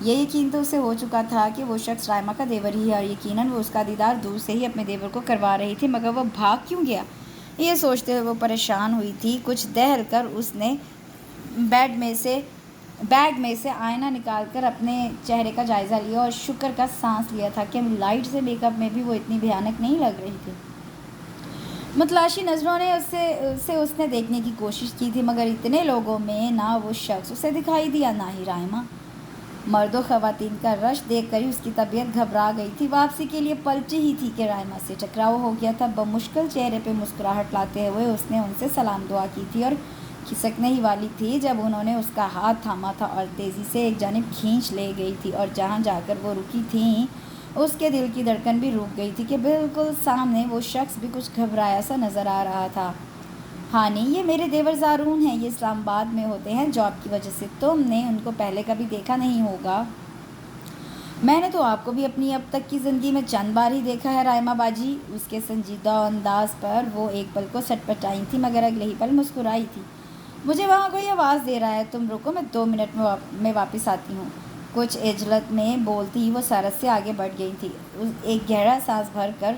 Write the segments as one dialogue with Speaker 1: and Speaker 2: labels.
Speaker 1: یہ یقین تو اسے ہو چکا تھا کہ وہ شخص رائما کا دیور ہی ہے، اور یقیناً وہ اس کا دیدار دور سے ہی اپنے دیور کو کروا رہی تھی، مگر وہ بھاگ کیوں گیا؟ یہ سوچتے ہوئے وہ پریشان ہوئی تھی۔ کچھ دہل کر اس نے بیگ میں سے آئینہ نکال کر اپنے چہرے کا جائزہ لیا اور شکر کا سانس لیا تھا کہ لائٹ سے میک اپ میں بھی وہ اتنی بھیانک نہیں لگ رہی تھی۔ متلاشی نظروں نے اس نے دیکھنے کی کوشش کی تھی، مگر اتنے لوگوں میں نہ وہ شخص اسے دکھائی دیا، نہ ہی رائما۔ مرد و خواتین کا رش دیکھ کر ہی اس کی طبیعت گھبرا گئی تھی۔ واپسی کے لیے پلٹی ہی تھی کہ رائما سے ٹکراؤ ہو گیا تھا۔ بمشکل چہرے پہ مسکراہٹ لاتے ہوئے اس نے ان سے سلام دعا کی تھی اور کھسکنے ہی والی تھی جب انہوں نے اس کا ہاتھ تھاما تھا اور تیزی سے ایک جانب کھینچ لے گئی تھی، اور جہاں جا کر وہ رکی تھیں اس کے دل کی دھڑکن بھی رک گئی تھی کہ بالکل سامنے وہ شخص بھی کچھ گھبرایا سا نظر آ رہا تھا۔ ہانی، یہ میرے دیور زارون ہیں، یہ اسلام آباد میں ہوتے ہیں جاب کی وجہ سے، تم نے ان کو پہلے کبھی دیکھا نہیں ہوگا۔ میں نے تو آپ کو بھی اپنی اب تک کی زندگی میں چند بار ہی دیکھا ہے رائما باجی۔ اس کے سنجیدہ انداز پر وہ ایک پل کو سٹ پٹائی تھی، مگر اگلے ہی پل مسکرائی تھی۔ مجھے وہاں کوئی آواز دے رہا ہے، تم رکو، میں 2 منٹ میں واپس آتی ہوں۔ کچھ عجلت میں بولتی ہی وہ سرد سے آگے بڑھ گئی تھی۔ ایک گہرا سانس بھر کر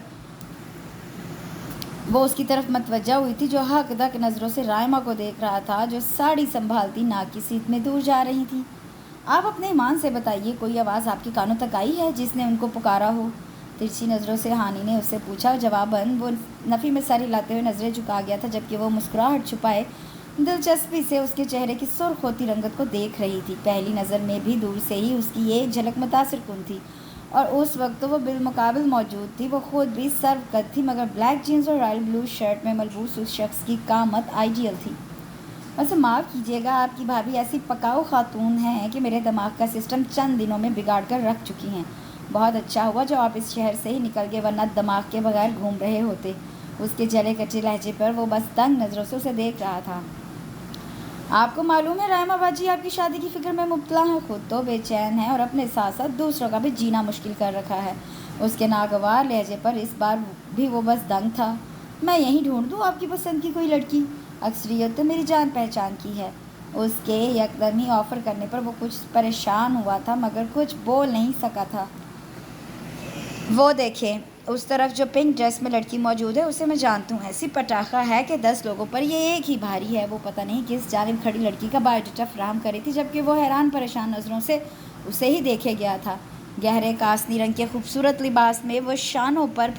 Speaker 1: وہ اس کی طرف متوجہ ہوئی تھی، جو حق دک نظروں سے رائما کو دیکھ رہا تھا، جو ساڑی سنبھالتی ناک کی سیٹ میں دور جا رہی تھی۔ آپ اپنے ایمان سے بتائیے، کوئی آواز آپ کے کانوں تک آئی ہے جس نے ان کو پکارا ہو؟ ترچھی نظروں سے ہانی نے اس سے پوچھا۔ جواباً وہ نفی میں سر ہلاتے ہوئے نظریں جھکا گیا تھا، جبکہ وہ مسکراہٹ چھپائے دلچسپی سے اس کے چہرے کی سرخ ہوتی رنگت کو دیکھ رہی تھی۔ پہلی نظر میں بھی دور سے ہی اس کی ایک جھلک متاثر کن تھی، اور اس وقت تو وہ بالمقابل موجود تھی۔ وہ خود بھی سرو قد تھی، مگر بلیک جینز اور رائل بلو شرٹ میں ملبوس اس شخص کی قامت آئیڈیل تھی۔ ویسے معاف کیجیے گا، آپ کی بھابھی ایسی پکاؤ خاتون ہیں کہ میرے دماغ کا سسٹم چند دنوں میں بگاڑ کر رکھ چکی ہیں۔ بہت اچھا ہوا جو آپ اس شہر سے ہی نکل گئے، ورنہ دماغ کے بغیر گھوم رہے ہوتے۔ اس کے جلے کچے لہجے پر وہ بس تنگ نظروں سے اسے دیکھ رہا تھا۔ آپ کو معلوم ہے رائما باجی آپ کی شادی کی فکر میں مبتلا ہیں، خود تو بے چین ہے اور اپنے ساتھ ساتھ دوسروں کا بھی جینا مشکل کر رکھا ہے۔ اس کے ناگوار لہجے پر اس بار بھی وہ بس دنگ تھا۔ میں یہیں ڈھونڈ دوں آپ کی پسند کی کوئی لڑکی؟ اکثریت تو میری جان پہچان کی ہے۔ اس کے یکدمی آفر کرنے پر وہ کچھ پریشان ہوا تھا، مگر کچھ بول نہیں سکا تھا۔ وہ دیکھیں، اس طرف جو پنک ڈریس میں لڑکی موجود ہے اسے میں جانتا ہوں، ایسی پٹاخہ ہے کہ 10 لوگوں پر یہ ایک ہی بھاری ہے۔ وہ پتہ نہیں کس جانب کھڑی لڑکی کا بایو ڈیٹا فراہم کری تھی، جبکہ وہ حیران پریشان نظروں سے اسے ہی دیکھے گیا تھا۔ گہرے کاسنی رنگ کے خوبصورت لباس میں وہ شانوں پر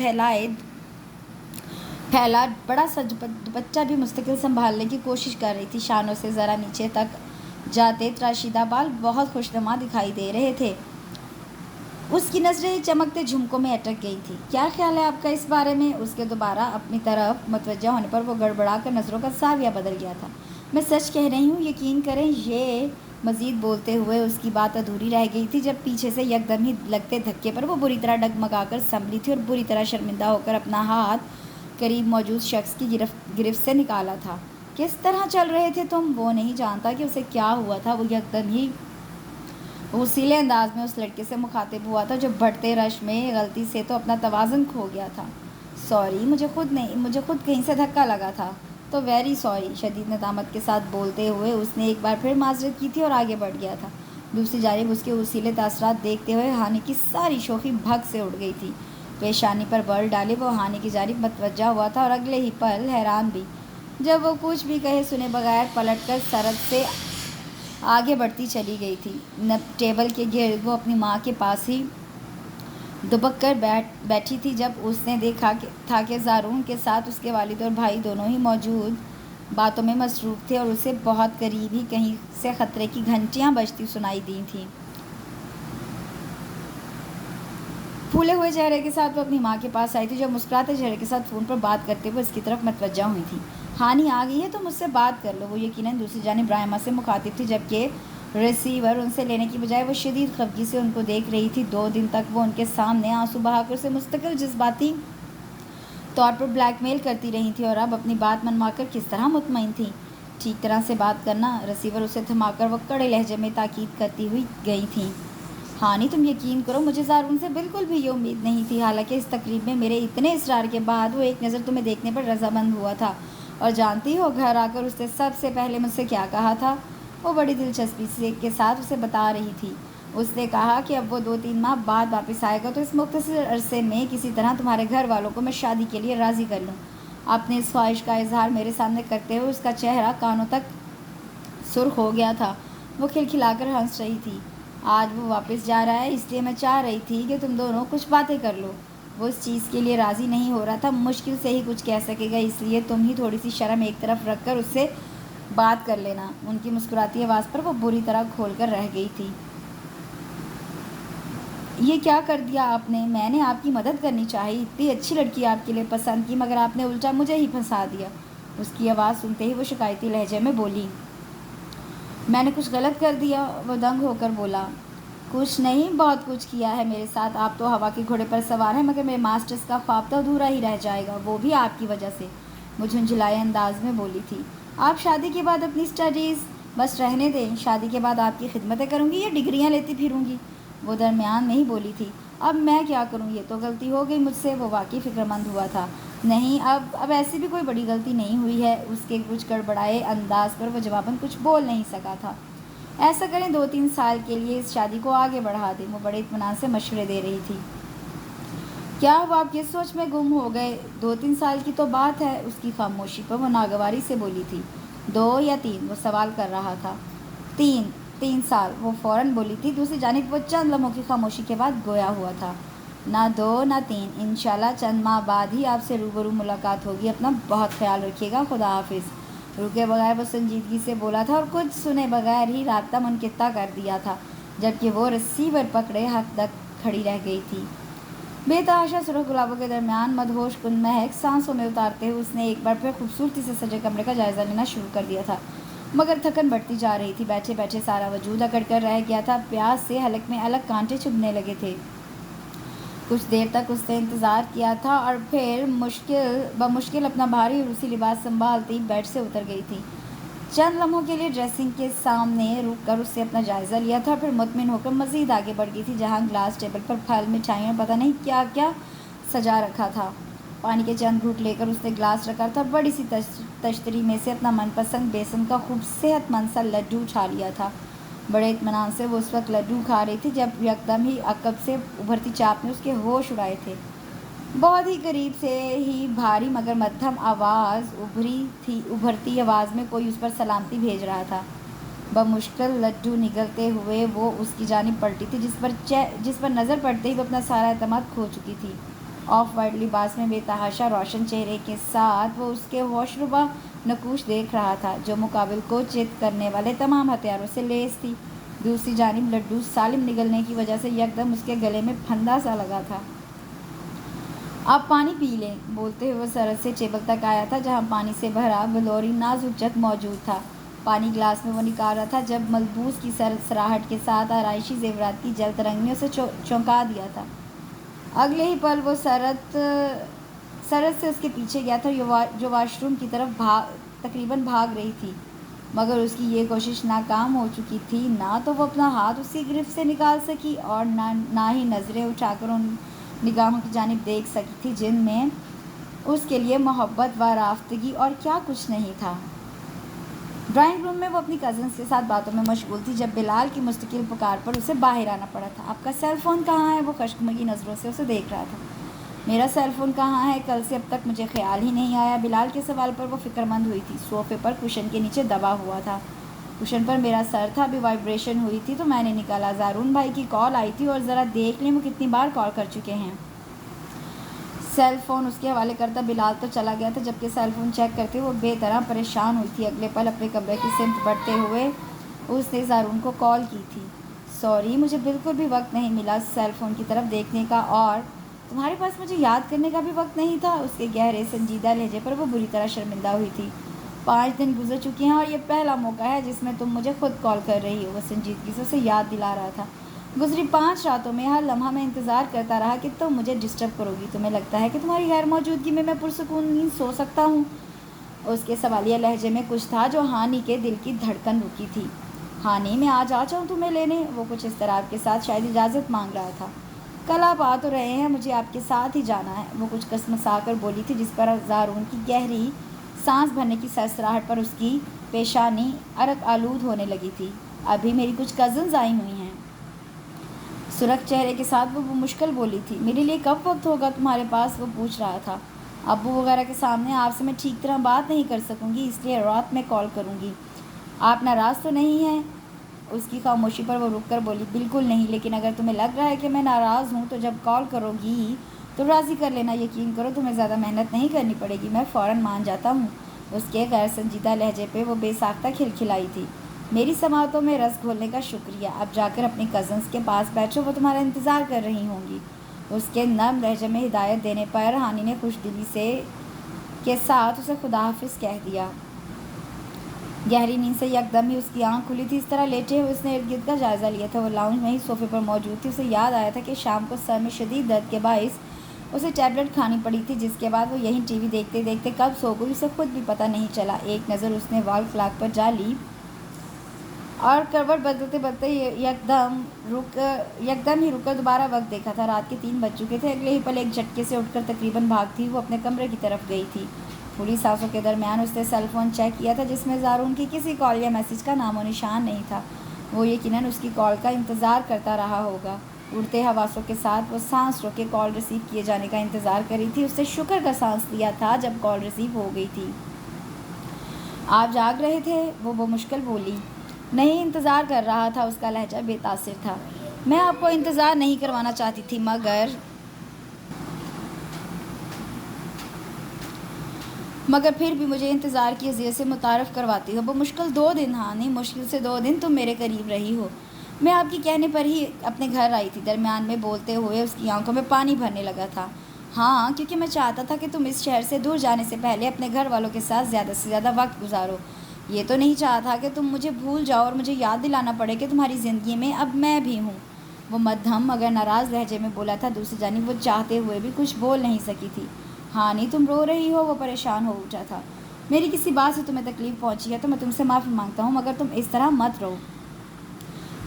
Speaker 1: پھیلا بڑا سا دوپٹہ بھی مستقل سنبھالنے کی کوشش کر رہی تھی۔ شانوں سے ذرا نیچے تک جاتے تراشیدہ بال بہت خوشنما دکھائی دے رہے تھے۔ اس کی نظریں چمکتے جھمکوں میں اٹک گئی تھیں۔ کیا خیال ہے آپ کا اس بارے میں؟ اس کے دوبارہ اپنی طرف متوجہ ہونے پر وہ گڑبڑا کر نظروں کا زاویہ بدل گیا تھا۔ میں سچ کہہ رہی ہوں، یقین کریں۔ یہ مزید بولتے ہوئے اس کی بات ادھوری رہ گئی تھی جب پیچھے سے یکدم ہی لگتے دھکے پر وہ بری طرح ڈگمگا کر سنبھلی تھی اور بری طرح شرمندہ ہو کر اپنا ہاتھ قریب موجود شخص کی گرفت سے نکالا تھا۔ کس طرح چل رہے تھے تم؟ وہ نہیں جانتا کہ اسے کیا ہوا تھا۔ وہ یکدم ہی غصیلے انداز میں اس لڑکے سے مخاطب ہوا تھا جو بڑھتے رش میں غلطی سے تو اپنا توازن کھو گیا تھا۔ سوری، مجھے خود کہیں سے دھکا لگا تھا، تو ویری سوری، شدید ندامت کے ساتھ بولتے ہوئے اس نے ایک بار پھر معذرت کی تھی اور آگے بڑھ گیا تھا۔ دوسری جانب اس کے غصیلے تاثرات دیکھتے ہوئے ہانی کی ساری شوخی بھگ سے اڑ گئی تھی۔ پیشانی پر بل ڈالے وہ ہانی کی جانب متوجہ ہوا تھا، اور اگلے ہی پل حیران بھی، جب وہ کچھ بھی کہے سنے بغیر پلٹ کر سرد سے آگے بڑھتی چلی گئی تھی۔ ٹیبل کے گرد وہ اپنی ماں کے پاس ہی دبک کر بیٹھی تھی جب اس نے دیکھا تھا کہ زارون کے ساتھ اس کے والد اور بھائی دونوں ہی موجود باتوں میں مصروف تھے، اور اسے بہت قریب ہی کہیں سے خطرے کی گھنٹیاں بجتی سنائی دی تھیں۔ پھولے ہوئے چہرے کے ساتھ وہ اپنی ماں کے پاس آئی تھی، جو مسکراتے چہرے کے ساتھ فون پر بات کرتے ہوئے اس کی طرف متوجہ ہوئی تھی۔ ہانی آ گئی ہے تو مجھ سے بات کر لو۔ وہ یقیناً دوسری جانب رائما سے مخاطب تھی، جبکہ ریسیور ان سے لینے کی بجائے وہ شدید خفگی سے ان کو دیکھ رہی تھی۔ 2 دن تک وہ ان کے سامنے آنسو بہا کر اسے مستقل جذباتی طور پر بلیک میل کرتی رہی تھی، اور اب اپنی بات منوا کر کس طرح مطمئن تھی ٹھیک طرح سے بات کرنا۔ ریسیور اسے تھما کر وہ کڑے لہجے میں تاکید کرتی ہوئی گئی تھیں۔ ہانی، تم یقین کرو، مجھے زارون سے بالکل بھی یہ امید نہیں تھی، حالانکہ اس تقریب میں میرے اتنے اصرار کے بعد وہ ایک نظر تمہیں دیکھنے پر رضامند ہوا تھا۔ اور جانتی ہو گھر آ کر اس نے سب سے پہلے مجھ سے کیا کہا تھا؟ وہ بڑی دلچسپی کے ساتھ اسے بتا رہی تھی۔ اس نے کہا کہ اب وہ 2-3 ماہ بعد واپس آئے گا تو اس مختصر عرصے میں کسی طرح تمہارے گھر والوں کو میں شادی کے لیے راضی کر لوں۔ اپنے اس خواہش کا اظہار میرے سامنے کرتے ہوئے اس کا چہرہ کانوں تک سرخ ہو گیا تھا۔ وہ کھلکھلا کر ہنس رہی تھی۔ آج وہ واپس جا رہا ہے، اس لیے میں چاہ رہی تھی کہ تم دونوں کچھ باتیں کر لو۔ وہ اس چیز کے لیے راضی نہیں ہو رہا تھا، مشکل سے ہی کچھ کہہ سکے گا، اس لیے تم ہی تھوڑی سی شرم ایک طرف رکھ کر اس سے بات کر لینا۔ ان کی مسکراتی آواز پر وہ بری طرح کھول کر رہ گئی تھی۔ یہ کیا کر دیا آپ نے؟ میں نے آپ کی مدد کرنی چاہی، اتنی اچھی لڑکی آپ کے لیے پسند کی، مگر آپ نے الٹا مجھے ہی پھنسا دیا۔ اس کی آواز سنتے ہی وہ شکایتی لہجے میں بولی، میں نے کچھ غلط کر دیا؟ وہ دنگ ہو کر بولا، کچھ نہیں، بہت کچھ کیا ہے میرے ساتھ۔ آپ تو ہوا کے گھوڑے پر سوار ہیں، مگر میرے ماسٹرز کا خواب تو ادھورا ہی رہ جائے گا، وہ بھی آپ کی وجہ سے۔ وہ جھنجھلائے انداز میں بولی تھی، آپ شادی کے بعد اپنی اسٹڈیز بس رہنے دیں، شادی کے بعد آپ کی خدمتیں کروں گی یا ڈگریاں لیتی پھروں گی؟ وہ درمیان میں ہی بولی تھی، اب میں کیا کروں، یہ تو غلطی ہو گئی مجھ سے۔ وہ واقعی فکر مند ہوا تھا۔ نہیں، اب ایسی بھی کوئی بڑی غلطی نہیں ہوئی ہے۔ اس کے کچھ گڑبڑائے انداز پر وہ جواباً کچھ بول نہیں سکا تھا۔ ایسا کریں، 2-3 سال کے لیے اس شادی کو آگے بڑھا دیں، وہ بڑے اطمینان سے مشورے دے رہی تھی۔ کیا ہوا، آپ کس سوچ میں گم ہو گئے؟ 2-3 سال کی تو بات ہے۔ اس کی خاموشی پر وہ ناگواری سے بولی تھی۔ 2 یا 3؟ وہ سوال کر رہا تھا۔ 3 سال، وہ فوراً بولی تھی۔ دوسری جانب وہ چند لمحوں کی خاموشی کے بعد گویا ہوا تھا، نہ 2 نہ 3، انشاءاللہ چند ماہ بعد ہی آپ سے روبرو ملاقات ہوگی، اپنا بہت خیال رکھیے گا، خدا حافظ۔ رکے بغیر وہ سنجیدگی سے بولا تھا اور کچھ سنے بغیر ہی رابطہ منقطع کر دیا تھا، جبکہ وہ رسیور پکڑے حق تک کھڑی رہ گئی تھی۔ بے تحاشا سرخ گلابوں کے درمیان مدہوش کن مہک سانسوں میں اتارتے ہوئے اس نے ایک بار پھر خوبصورتی سے سجے کمرے کا جائزہ لینا شروع کر دیا تھا، مگر تھکن بڑھتی جا رہی تھی۔ بیٹھے بیٹھے سارا وجود اکڑ کر رہ گیا تھا، پیاس سے حلق میں الگ کانٹے چبھنے لگے تھے۔ کچھ دیر تک اس نے انتظار کیا تھا اور پھر بمشکل اپنا بھاری روسی لباس سنبھالتی بیڈ سے اتر گئی تھی۔ چند لمحوں کے لیے ڈریسنگ کے سامنے رک کر اس سے اپنا جائزہ لیا تھا، پھر مطمئن ہو کر مزید آگے بڑھ گئی تھی، جہاں گلاس ٹیبل پر پھل، مٹھائیاں، پتہ نہیں کیا کیا سجا رکھا تھا۔ پانی کے چند گھونٹ لے کر اس نے گلاس رکھا تھا، بڑی سی تشتری میں سے اپنا من پسند بیسن کا خوب صحت مند سا لڈو اٹھا لیا تھا۔ بڑے اطمینان سے وہ اس وقت لڈو کھا رہی تھی جب یکدم ہی عقب سے ابھرتی چاپ نے اس کے ہوش اڑائے تھے۔ بہت ہی قریب سے ہی بھاری مگر مدھم آواز ابھرتی آواز میں کوئی اس پر سلامتی بھیج رہا تھا۔ بمشکل لڈو نگلتے ہوئے وہ اس کی جانب پلٹی تھی، جس پر نظر پڑتے ہی وہ اپنا سارا اعتماد کھو چکی تھی۔ آف وائٹ لباس میں بے تحاشا روشن چہرے کے ساتھ وہ اس کے ہوشربا نقوش دیکھ رہا تھا، جو مقابل کو چت کرنے والے تمام ہتھیاروں سے لیس تھی۔ دوسری جانب لڈو سالم نگلنے کی وجہ سے یکدم اس کے گلے میں پھندا سا لگا تھا۔ آپ پانی پی لیں، بولتے ہوئے وہ سرد سے ٹیبل تک آیا تھا، جہاں پانی سے بھرا بلوری نازک جگ موجود تھا۔ پانی گلاس میں وہ نکال رہا تھا جب ملبوس کی سراہٹ کے ساتھ آرائشی زیورات کی جل ترنگ نے اسے چونکا دیا تھا۔ اگلے ہی پل وہ سرد سے اس کے پیچھے گیا تھا، جو واش روم کی طرف تقریباً بھاگ رہی تھی، مگر اس کی یہ کوشش ناکام ہو چکی تھی۔ نہ تو وہ اپنا ہاتھ اس کی گرفت سے نکال سکی اور نہ ہی نظریں اٹھا کر ان نگاہوں کی جانب دیکھ سکی تھی جن میں اس کے لیے محبت و رافتگی اور کیا کچھ نہیں تھا۔ ڈرائنگ روم میں وہ اپنی کزنز کے ساتھ باتوں میں مشغول تھی جب بلال کی مستقل پکار پر اسے باہر آنا پڑا تھا۔ آپ کا سیل فون کہاں ہے؟ وہ خشمگین نظروں سے اسے دیکھ رہا تھا۔ میرا سیل فون کہاں ہے؟ کل سے اب تک مجھے خیال ہی نہیں آیا۔ بلال کے سوال پر وہ فکر مند ہوئی تھی۔ صوفے پر کشن کے نیچے دبا ہوا تھا، کشن پر میرا سر تھا، ابھی وائبریشن ہوئی تھی تو میں نے نکالا۔ زارون بھائی کی کال آئی تھی اور ذرا دیکھ لیں وہ کتنی بار کال کر چکے ہیں۔ سیل فون اس کے حوالے کرتا بلال تو چلا گیا تھا، جبکہ سیل فون چیک کرتے وہ بے طرح پریشان ہوئی تھی۔ اگلے پل اپنے کمرے کی سمت بڑھتے ہوئے اس نے زارون کو کال کی تھی۔ سوری، مجھے بالکل بھی وقت نہیں ملا سیل فون کی طرف دیکھنے کا، اور تمہارے پاس مجھے یاد کرنے کا بھی وقت نہیں تھا؟ اس کے گہرے سنجیدہ لہجے پر وہ بری طرح شرمندہ ہوئی تھی۔ 5 دن گزر چکے ہیں اور یہ پہلا موقع ہے جس میں تم مجھے خود کال کر رہی ہو، وہ سنجیدگی سے اسے یاد دلا رہا تھا۔ گزری 5 راتوں میں ہر لمحہ میں انتظار کرتا رہا کہ تم مجھے ڈسٹرب کرو گی۔ تمہیں لگتا ہے کہ تمہاری غیر موجودگی میں پرسکون نیند سو سکتا ہوں؟ اس کے سوالیہ لہجے میں کچھ تھا جو ہانی کے دل کی دھڑکن رکی تھی۔ ہانی، میں آج آ جاؤں تمہیں لینے؟ وہ کچھ اضطراب کے ساتھ شاید اجازت مانگ رہا تھا۔ کل آپ آ تو رہے ہیں، مجھے آپ کے ساتھ ہی جانا ہے، وہ کچھ کسمسا کر بولی تھی، جس پر زارون کی گہری سانس بھرنے کی سرسراہٹ پر اس کی پیشانی عرق آلود ہونے لگی تھی۔ ابھی میری کچھ کزنز آئی ہوئی ہیں۔ سرخ چہرے کے ساتھ وہ مشکل بولی تھی۔ میرے لیے کب وقت ہوگا تمہارے پاس؟ وہ پوچھ رہا تھا۔ ابو وغیرہ کے سامنے آپ سے میں ٹھیک طرح بات نہیں کر سکوں گی، اس لیے رات میں کال کروں گی۔ آپ ناراض تو نہیں ہیں؟ اس کی خاموشی پر وہ رک کر بولی، بالکل نہیں، لیکن اگر تمہیں لگ رہا ہے کہ میں ناراض ہوں تو جب کال کرو گی تو راضی کر لینا۔ یقین کرو تمہیں زیادہ محنت نہیں کرنی پڑے گی، میں فوراً مان جاتا ہوں۔ اس کے غیر سنجیدہ لہجے پہ وہ بے ساختہ کھلکھلائی تھی۔ میری سماعتوں میں رس گھولنے کا شکریہ، اب جا کر اپنی کزنس کے پاس بیٹھو، وہ تمہارا انتظار کر رہی ہوں گی۔ اس کے نرم لہجے میں ہدایت دینے پر ہانی نے خوش دلی کے ساتھ اسے خدا حافظ کہہ دیا۔ گہری نیند سے یکدم ہی اس کی آنکھ کھلی تھی۔ اس طرح لیٹے ہوئے اس نے ارد گرد کا جائزہ لیا تھا۔ وہ لاؤنج میں ہی صوفے پر موجود تھی۔ اسے یاد آیا تھا کہ شام کو سر میں شدید درد کے باعث اسے ٹیبلٹ کھانی پڑی تھی، جس کے بعد وہ یہیں ٹی وی دیکھتے دیکھتے کب سو گئی اسے خود بھی پتہ نہیں چلا۔ ایک نظر اس نے وال کلاک پر ڈالی اور کروٹ بدلتے بدلتے یکدم ہی رک کر دوبارہ وقت دیکھا تھا۔ رات کے 3 بج چکے تھے۔ اگلے ہی پل ایک جھٹکے سے اٹھ کر تقریباً بھاگتی وہ اپنے کمرے کی طرف گئی تھی۔ پھولی سانسوں کے درمیان اس نے سیل فون چیک کیا تھا، جس میں زارون کی کسی کال یا میسج کا نام و نشان نہیں تھا۔ وہ یقیناً اس کی کال کا انتظار کرتا رہا ہوگا۔ اڑتے حواسوں کے ساتھ وہ سانس روکے کال ریسیو کیے جانے کا انتظار کر رہی تھی۔ اس نے شکر کا سانس لیا تھا جب کال ریسیو ہو گئی تھی۔ آپ جاگ رہے تھے؟ وہ مشکل بولی۔ نہیں، انتظار کر رہا تھا۔ اس کا لہجہ بے تاثر تھا۔ میں آپ کو انتظار نہیں کروانا چاہتی تھی، مگر پھر بھی مجھے انتظار کی اذیت سے متعارف کرواتی ہو۔ وہ مشکل 2 دن، ہاں نہیں، مشکل سے 2 دن تم میرے قریب رہی ہو۔ میں آپ کے کہنے پر ہی اپنے گھر آئی تھی۔ درمیان میں بولتے ہوئے اس کی آنکھوں میں پانی بھرنے لگا تھا۔ ہاں، کیونکہ میں چاہتا تھا کہ تم اس شہر سے دور جانے سے پہلے اپنے گھر والوں کے ساتھ زیادہ سے زیادہ وقت گزارو۔ یہ تو نہیں چاہتا تھا کہ تم مجھے بھول جاؤ اور مجھے یاد دلانا پڑے کہ تمہاری زندگی میں اب میں بھی ہوں۔ وہ مدھم مگر ناراض لہجے میں بولا تھا۔ دوسری جانب وہ چاہتے ہوئے بھی کچھ بول نہیں سکی تھی۔ ہاں نہیں، تم رو رہی ہو؟ وہ پریشان ہو اٹھا تھا۔ میری کسی بات سے تمہیں تکلیف پہنچی ہے تو میں تم سے معافی مانگتا ہوں، مگر تم اس طرح مت رو۔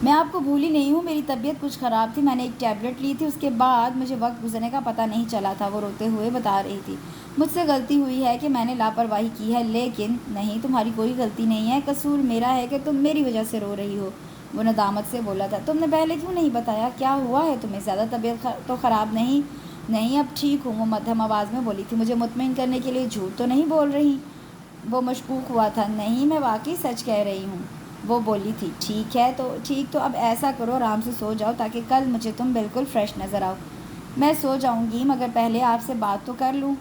Speaker 1: میں آپ کو بھولی نہیں ہوں، میری طبیعت کچھ خراب تھی، میں نے ایک ٹیبلٹ لی تھی، اس کے بعد مجھے وقت گزرنے کا پتہ نہیں چلا تھا۔ وہ روتے ہوئے بتا رہی تھی، مجھ سے غلطی ہوئی ہے کہ میں نے لاپرواہی کی ہے، لیکن نہیں، تمہاری کوئی غلطی نہیں ہے، قصور میرا ہے کہ تم میری وجہ سے رو رہی ہو۔ وہ ندامت سے بولا تھا۔ تم نے پہلے کیوں نہیں بتایا؟ کیا ہوا ہے تمہیں؟ زیادہ طبیعت تو خراب نہیں؟ نہیں، اب ٹھیک ہوں، وہ مدھم آواز میں بولی تھی۔ مجھے مطمئن کرنے کے لیے جھوٹ تو نہیں بول رہی؟ وہ مشکوک ہوا تھا۔ نہیں، میں واقعی سچ کہہ رہی ہوں، وہ بولی تھی۔ ٹھیک تو اب ایسا کرو، آرام سے سو جاؤ تاکہ کل مجھے تم بالکل فریش نظر آؤ۔ میں سو جاؤں گی، مگر پہلے آپ سے بات تو کر لوں۔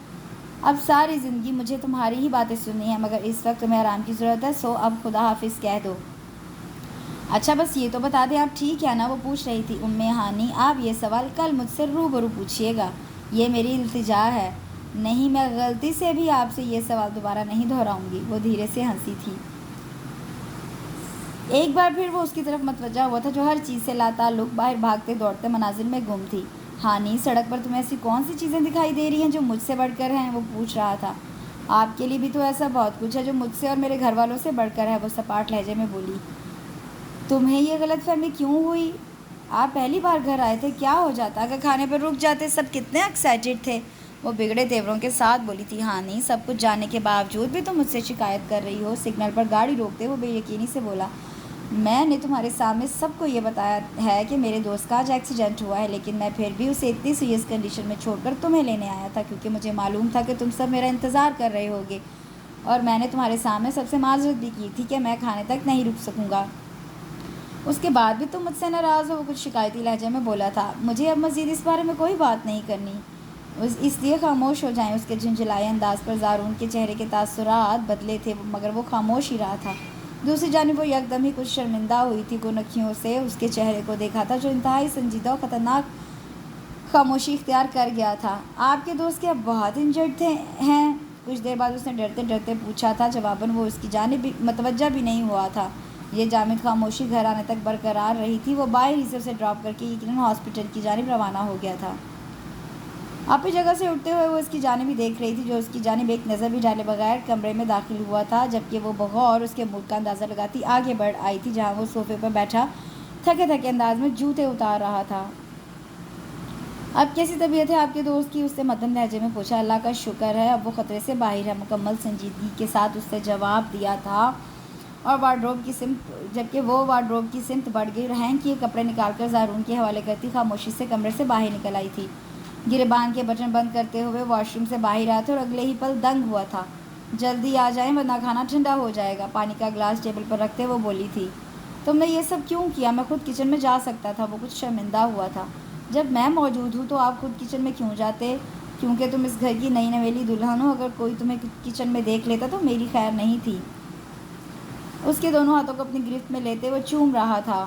Speaker 1: اب ساری زندگی مجھے تمہاری ہی باتیں سننی ہیں، مگر اس وقت تمہیں آرام کی ضرورت ہے، سو اب خدا حافظ کہہ دو۔ اچھا بس یہ تو بتا دیں آپ ٹھیک ہے نا؟ وہ پوچھ رہی تھی۔ ہانی، آپ یہ سوال کل مجھ سے روبرو پوچھیے گا، یہ میری التجا ہے۔ نہیں، میں غلطی سے بھی آپ سے یہ سوال دوبارہ نہیں دہراؤں گی۔ وہ دھیرے سے ہنسی تھی۔ ایک بار پھر وہ اس کی طرف متوجہ ہوا تھا، جو ہر چیز سے لا تعلق باہر بھاگتے دوڑتے مناظر میں گم تھی۔ ہانی، سڑک پر تمہیں ایسی کون سی چیزیں دکھائی دے رہی ہیں جو مجھ سے بڑھ کر ہیں؟ وہ پوچھ رہا تھا۔ آپ کے لیے بھی تو ایسا بہت کچھ ہے جو مجھ سے اور میرے گھر والوں سے بڑھ کر ہے، وہ سپاٹ لہجے میں بولی۔ تمہیں یہ غلط فہمی کیوں ہوئی؟ آپ پہلی بار گھر آئے تھے، کیا ہو جاتا اگر کھانے پر رک جاتے؟ سب کتنے ایکسائٹیڈ تھے، وہ بگڑے تیوروں کے ساتھ بولی تھی۔ ہاں نہیں، سب کچھ جاننے کے باوجود بھی تم مجھ سے شکایت کر رہی ہو؟ سگنل پر گاڑی روکتے وہ بے یقینی سے بولا۔ میں نے تمہارے سامنے سب کو یہ بتایا ہے کہ میرے دوست کا آج ایکسیڈنٹ ہوا ہے، لیکن میں پھر بھی اسے اتنی سیریس کنڈیشن میں چھوڑ کر تمہیں لینے آیا تھا، کیونکہ مجھے معلوم تھا کہ تم سب میرا انتظار کر رہے ہوگے، اور میں نے تمہارے سامنے سب سے معذرت بھی کی تھی کہ میں کھانے تک نہیں رک سکوں گا۔ اس کے بعد بھی تم مجھ سے ناراض ہو؟ وہ کچھ شکایتی لہجے میں بولا تھا۔ مجھے اب مزید اس بارے میں کوئی بات نہیں کرنی، اس لیے خاموش ہو جائیں۔ اس کے جھنجھلائے انداز پر زارون کے چہرے کے تاثرات بدلے تھے، مگر وہ خاموش ہی رہا تھا۔ دوسری جانب وہ یکدم ہی کچھ شرمندہ ہوئی تھی۔ گونکھیوں سے اس کے چہرے کو دیکھا تھا، جو انتہائی سنجیدہ اور خطرناک خاموشی اختیار کر گیا تھا۔ آپ کے دوست کیا بہت انجرڈ ہیں؟ کچھ دیر بعد اس نے ڈرتے ڈرتے پوچھا تھا۔ جواباً وہ اس کی جانب متوجہ بھی نہیں ہوا تھا۔ یہ جامد خاموشی گھر آنے تک برقرار رہی تھی۔ وہ باہر ہی سے اسے ڈراپ کر کے یقیناً ہاسپٹل کی جانب روانہ ہو گیا تھا۔ اپنی جگہ سے اٹھتے ہوئے وہ اس کی جانب ہی دیکھ رہی تھی، جو اس کی جانب ایک نظر بھی ڈالے بغیر کمرے میں داخل ہوا تھا، جبکہ وہ بغور اس کے موڈ کا اندازہ لگاتی آگے بڑھ آئی تھی، جہاں وہ صوفے پر بیٹھا تھکے تھکے انداز میں جوتے اتار رہا تھا۔ اب کیسی طبیعت ہے آپ کے دوست کی؟ اس نے مدھم لہجے میں پوچھا۔ اللہ کا شکر ہے، اب وہ خطرے سے باہر ہے، مکمل سنجیدگی کے ساتھ اس نے جواب دیا تھا۔ اور جبکہ وہ وارڈروب کی سمت بڑھ گئی اور ہینگ کیے کپڑے نکال کر زارون کے حوالے کرتی خاموشی سے کمرے سے باہر نکل آئی تھی۔ گریبان کے بٹن بند کرتے ہوئے واش روم سے باہر آیا تھا اور اگلے ہی پل دنگ ہوا تھا۔ جلدی آ جائیں ورنہ کھانا ٹھنڈا ہو جائے گا، پانی کا گلاس ٹیبل پر رکھتے وہ بولی تھی۔ تم نے یہ سب کیوں کیا؟ میں خود کچن میں جا سکتا تھا۔ وہ کچھ شرمندہ ہوا تھا۔ جب میں موجود ہوں تو آپ خود کچن میں کیوں جاتے؟ کیونکہ تم اس گھر کی نئی نویلی دلہن ہو، اگر کوئی تمہیں کچن میں دیکھ لیتا تو میری خیر نہیں تھی۔ اس کے دونوں ہاتھوں کو اپنی گرفت میں لیتے وہ چوم رہا تھا۔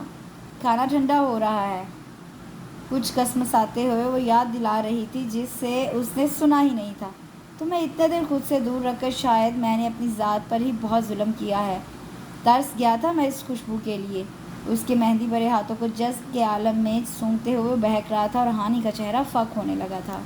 Speaker 1: کھانا ٹھنڈا ہو رہا ہے، کچھ کسمساتے ہوئے وہ یاد دلا رہی تھی جس سے اس نے سنا ہی نہیں تھا۔ تمہیں اتنے دن خود سے دور رکھ کر شاید میں نے اپنی ذات پر ہی بہت ظلم کیا ہے۔ ترس گیا تھا میں اس خوشبو کے لیے۔ اس کے مہندی بھرے ہاتھوں کو جذب کے عالم میں سونگھتے ہوئے بہک رہا تھا اور ہانی کا چہرہ فاق ہونے لگا تھا۔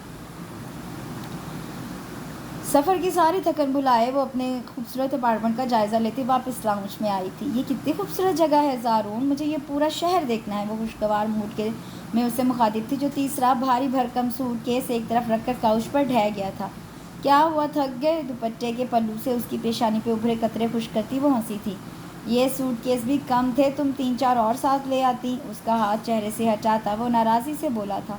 Speaker 1: سفر کی ساری تھکن بھلائے وہ اپنے خوبصورت اپارٹمنٹ کا جائزہ لیتی واپس لاؤنج میں آئی تھی۔ یہ کتنی خوبصورت جگہ ہے زارون، مجھے یہ پورا شہر دیکھنا ہے۔ وہ خوشگوار موڈ میں اس سے مخاطب تھی جو تیسرا بھاری بھرکم سوٹ کیس ایک طرف رکھ کر کاؤچ پر ڈھہ گیا تھا۔ کیا ہوا، تھک گئے؟ دوپٹے کے پلو سے اس کی پیشانی پہ ابھرے قطرے خشک کرتی وہ ہنسی تھی۔ یہ سوٹ کیس بھی کم تھے، تم 3-4 اور ساتھ لے آتی۔ اس کا ہاتھ چہرے سے ہٹاتا وہ ناراضی سے بولا تھا۔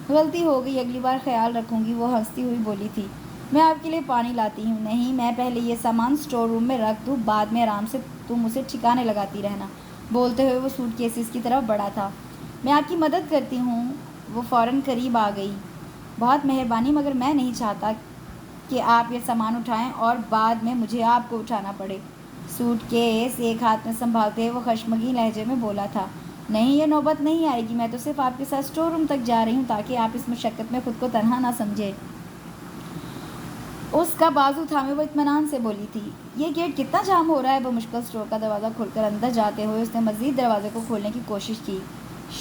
Speaker 1: غلطی ہو گئی، اگلی بار خیال رکھوں گی، وہ ہنستی ہوئی بولی تھی۔ میں آپ کے لیے پانی لاتی ہوں۔ نہیں، میں پہلے یہ سامان اسٹور روم میں رکھ دوں، بعد میں آرام سے تم اسے ٹھکانے لگاتی رہنا۔ بولتے ہوئے وہ سوٹ کیسز کی طرف بڑھا تھا۔ میں آپ کی مدد کرتی ہوں۔ وہ فوراً قریب آ گئی۔ بہت مہربانی، مگر میں نہیں چاہتا کہ آپ یہ سامان اٹھائیں اور بعد میں مجھے آپ کو اٹھانا پڑے۔ سوٹ کیس ایک ہاتھ میں سنبھالتے ہوئے وہ خشمگین لہجے میں بولا تھا۔ نہیں، یہ نوبت نہیں آئے گی، میں تو صرف آپ کے ساتھ اسٹور روم تک جا رہی ہوں تاکہ آپ اس مشقت میں خود کو تنہا نہ سمجھیں۔ اس کا بازو تھامے وہ اطمینان سے بولی تھی۔ یہ گیٹ کتنا جام ہو رہا ہے؟ بمشکل اسٹور کا دروازہ کھول کر اندر جاتے ہوئے اس نے مزید دروازے کو کھولنے کی کوشش کی۔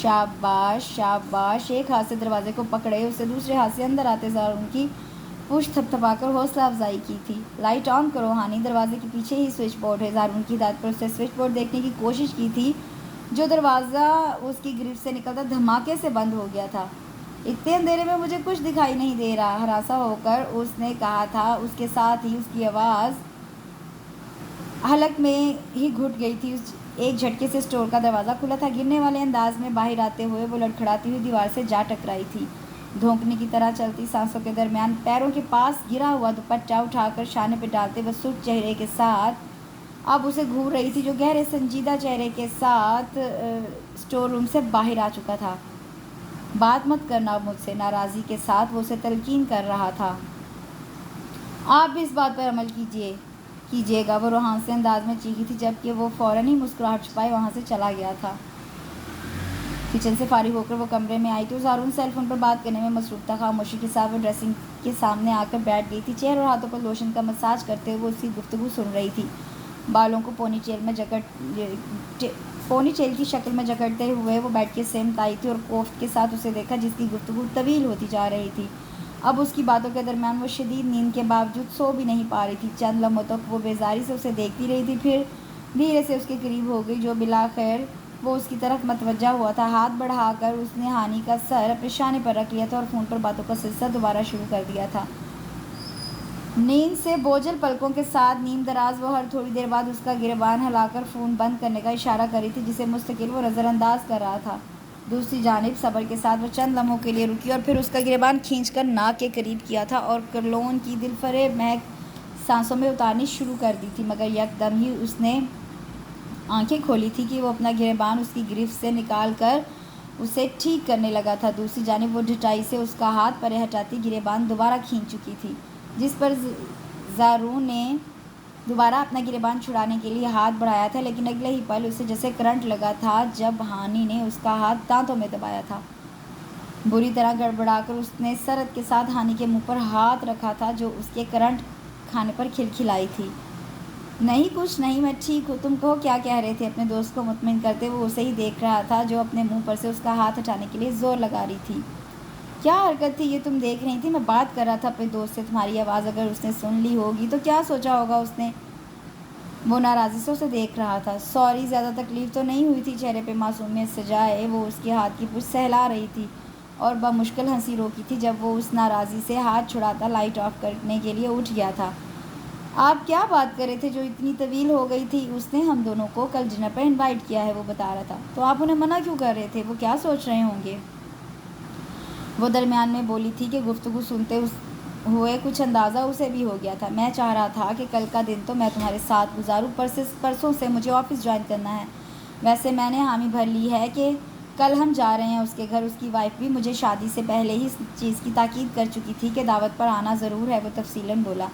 Speaker 1: شاباش شاباش، ایک ہاتھ سے دروازے کو پکڑے اسے دوسرے ہاتھ سے اندر آتے زارون کی پشت تھپ تھپا کر حوصلہ افزائی کی تھی۔ لائٹ آن کرو ہانی، دروازے کے پیچھے ہی سوئچ بورڈ ہے۔ زارون کی ہدایت پر اس نے سوئچ بورڈ دیکھنے کی کوشش کی تھی جو دروازہ اس کی گرفت سے نکلتا دھماکے سے بند ہو گیا تھا۔ اتنے اندھیرے میں مجھے کچھ دکھائی نہیں دے رہا، ہراساں ہو کر اس نے کہا تھا۔ اس کے ساتھ ہی اس کی آواز حلق میں ہی گھٹ گئی تھی۔ ایک جھٹکے سے اسٹور کا دروازہ کھلا تھا۔ گرنے والے انداز میں باہر آتے ہوئے وہ لڑکھڑاتی ہوئی دیوار سے جا ٹکرائی تھی۔ دھونکنے کی طرح چلتی سانسوں کے درمیان پیروں کے پاس گرا ہوا دوپٹہ اٹھا کر شانے پہ ڈالتے وہ سرخ چہرے کے ساتھ اب اسے گھور رہی تھی جو گہرے سنجیدہ چہرے کے ساتھ اسٹور روم سے باہر آ چکا تھا۔ بات مت کرنا مجھ سے، ناراضی کے ساتھ وہ اسے تلقین کر رہا تھا۔ آپ بھی اس بات پر عمل کیجیے گا، وہ روحان سے انداز میں چیخی تھی جبکہ وہ فوراً ہی مسکراہٹ چھپائے وہاں سے چلا گیا تھا۔ کچن سے فارغ ہو کر وہ کمرے میں آئی تو زارون سیل فون پر بات کرنے میں مصروف تھا۔ خاموشی کے ساتھ وہ ڈریسنگ کے سامنے آ کر بیٹھ گئی تھی، چہرے اور ہاتھوں پر لوشن کا مساج کرتے ہوئے اس کی گفتگو سن رہی تھی۔ بالوں کو پونی ٹیل کی شکل میں جکڑتے ہوئے وہ بیڈ کے سمت آئی تھی اور کوفت کے ساتھ اسے دیکھا جس کی گفتگو طویل ہوتی جا رہی تھی۔ اب اس کی باتوں کے درمیان وہ شدید نیند کے باوجود سو بھی نہیں پا رہی تھی۔ چند لمحوں تک وہ بیزاری سے اسے دیکھتی رہی تھی، پھر دھیرے سے اس کے قریب ہو گئی جو بالآخر وہ اس کی طرف متوجہ ہوا تھا۔ ہاتھ بڑھا کر اس نے ہانی کا سر اپنے شانے پر رکھ لیا تھا اور فون پر باتوں کا سلسلہ دوبارہ شروع کر دیا تھا۔ نیند سے بوجھل پلکوں کے ساتھ نیم دراز وہ ہر تھوڑی دیر بعد اس کا گریبان ہلا کر فون بند کرنے کا اشارہ کری تھی جسے مستقل وہ نظر انداز کر رہا تھا۔ دوسری جانب صبر کے ساتھ وہ چند لمحوں کے لیے رکی اور پھر اس کا گریبان کھینچ کر ناک کے قریب کیا تھا اور کرلون کی دل فریب مہک سانسوں میں اتارنی شروع کر دی تھی، مگر یکدم ہی اس نے آنکھیں کھولی تھی کہ وہ اپنا گریبان اس کی گرفت سے نکال کر اسے ٹھیک کرنے لگا تھا۔ دوسری جانب وہ ڈھٹائی سے اس کا ہاتھ پرے ہٹاتی گریبان دوبارہ کھینچ چکی تھی، جس پر زارون نے دوبارہ اپنا گریبان چھڑانے کے لیے ہاتھ بڑھایا تھا، لیکن اگلے ہی پل اسے جیسے کرنٹ لگا تھا جب ہانی نے اس کا ہاتھ دانتوں میں دبایا تھا۔ بری طرح گڑبڑا کر اس نے سرعت کے ساتھ ہانی کے منہ پر ہاتھ رکھا تھا جو اس کے کرنٹ کھانے پر کھلکھلائی تھی۔ نہیں، کچھ نہیں، میں ٹھیک ہوں، تم کہو کیا کہہ رہے تھے؟ اپنے دوست کو مطمئن کرتے وہ اسے ہی دیکھ رہا تھا جو اپنے منہ پر سے اس کا ہاتھ ہٹانے کے لیے زور لگا رہی تھی۔ کیا حرکت تھی یہ تم دیکھ رہی تھی؟ میں بات کر رہا تھا اپنے دوست سے، تمہاری آواز اگر اس نے سن لی ہوگی تو کیا سوچا ہوگا اس نے؟ وہ ناراضی سے اسے دیکھ رہا تھا۔ سوری، زیادہ تکلیف تو نہیں ہوئی تھی؟ چہرے پہ معصومیت سجائے وہ اس کے ہاتھ کی پشت سہلا رہی تھی اور بمشکل ہنسی روکی تھی جب وہ اس ناراضی سے ہاتھ چھڑاتا لائٹ آف کرنے کے لیے اٹھ گیا تھا۔ آپ کیا بات کر رہے تھے جو اتنی طویل ہو گئی تھی؟ اس نے ہم دونوں کو کل ڈنر پر انوائٹ کیا ہے، وہ بتا رہا تھا۔ تو آپ انہیں منع کیوں کر رہے تھے؟ وہ کیا سوچ رہے ہوں گے؟ وہ درمیان میں بولی تھی کہ گفتگو سنتے ہوئے کچھ اندازہ اسے بھی ہو گیا تھا۔ میں چاہ رہا تھا کہ کل کا دن تو میں تمہارے ساتھ گزاروں، پرسوں سے مجھے آفس جوائن کرنا ہے۔ ویسے میں نے حامی بھر لی ہے کہ کل ہم جا رہے ہیں اس کے گھر۔ اس کی وائف بھی مجھے شادی سے پہلے ہی اس چیز کی تاکید کر چکی تھی کہ دعوت پر آنا ضرور ہے، وہ تفصیلاً بولا۔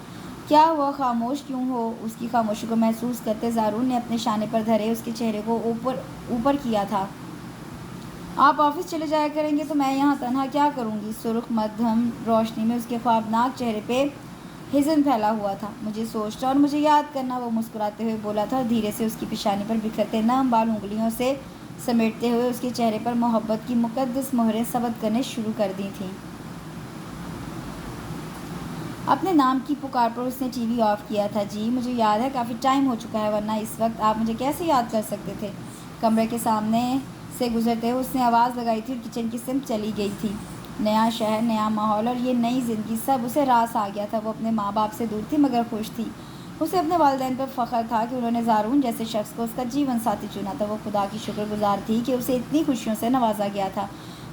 Speaker 1: کیا ہوا؟ خاموش کیوں ہو؟ اس کی خاموشی کو محسوس کرتے زارون نے اپنے شانے پر دھرے اس کے چہرے کو اوپر کیا تھا۔ آپ آفس چلے جایا کریں گے تو میں یہاں تنہا کیا کروں گی؟ سرخ مدھم روشنی میں اس کے خوابناک چہرے پہ حزن پھیلا ہوا تھا۔ مجھے سوچنا اور مجھے یاد کرنا، وہ مسکراتے ہوئے بولا تھا اور دھیرے سے اس کی پیشانی پر بکھرتے نرم بال انگلیوں سے سمیٹتے ہوئے اس کے چہرے پر محبت کی مقدس مہریں ثبت کرنے شروع کر دی تھیں۔ اپنے نام کی پکار پر اس نے ٹی وی آف کیا تھا۔ جی مجھے یاد ہے، کافی ٹائم ہو چکا ہے، ورنہ اس وقت آپ مجھے کیسے یاد کر سکتے تھے؟ کمرے کے سامنے سے گزرتے ہوئے اس نے آواز لگائی تھی اور کچن کی سمت چلی گئی تھی۔ نیا شہر، نیا ماحول اور یہ نئی زندگی، سب اسے راس آ گیا تھا۔ وہ اپنے ماں باپ سے دور تھی مگر خوش تھی۔ اسے اپنے والدین پر فخر تھا کہ انہوں نے زارون جیسے شخص کو اس کا جیون ساتھی چنا تھا۔ وہ خدا کی شکر گزار تھی کہ اسے اتنی خوشیوں سے نوازا گیا تھا۔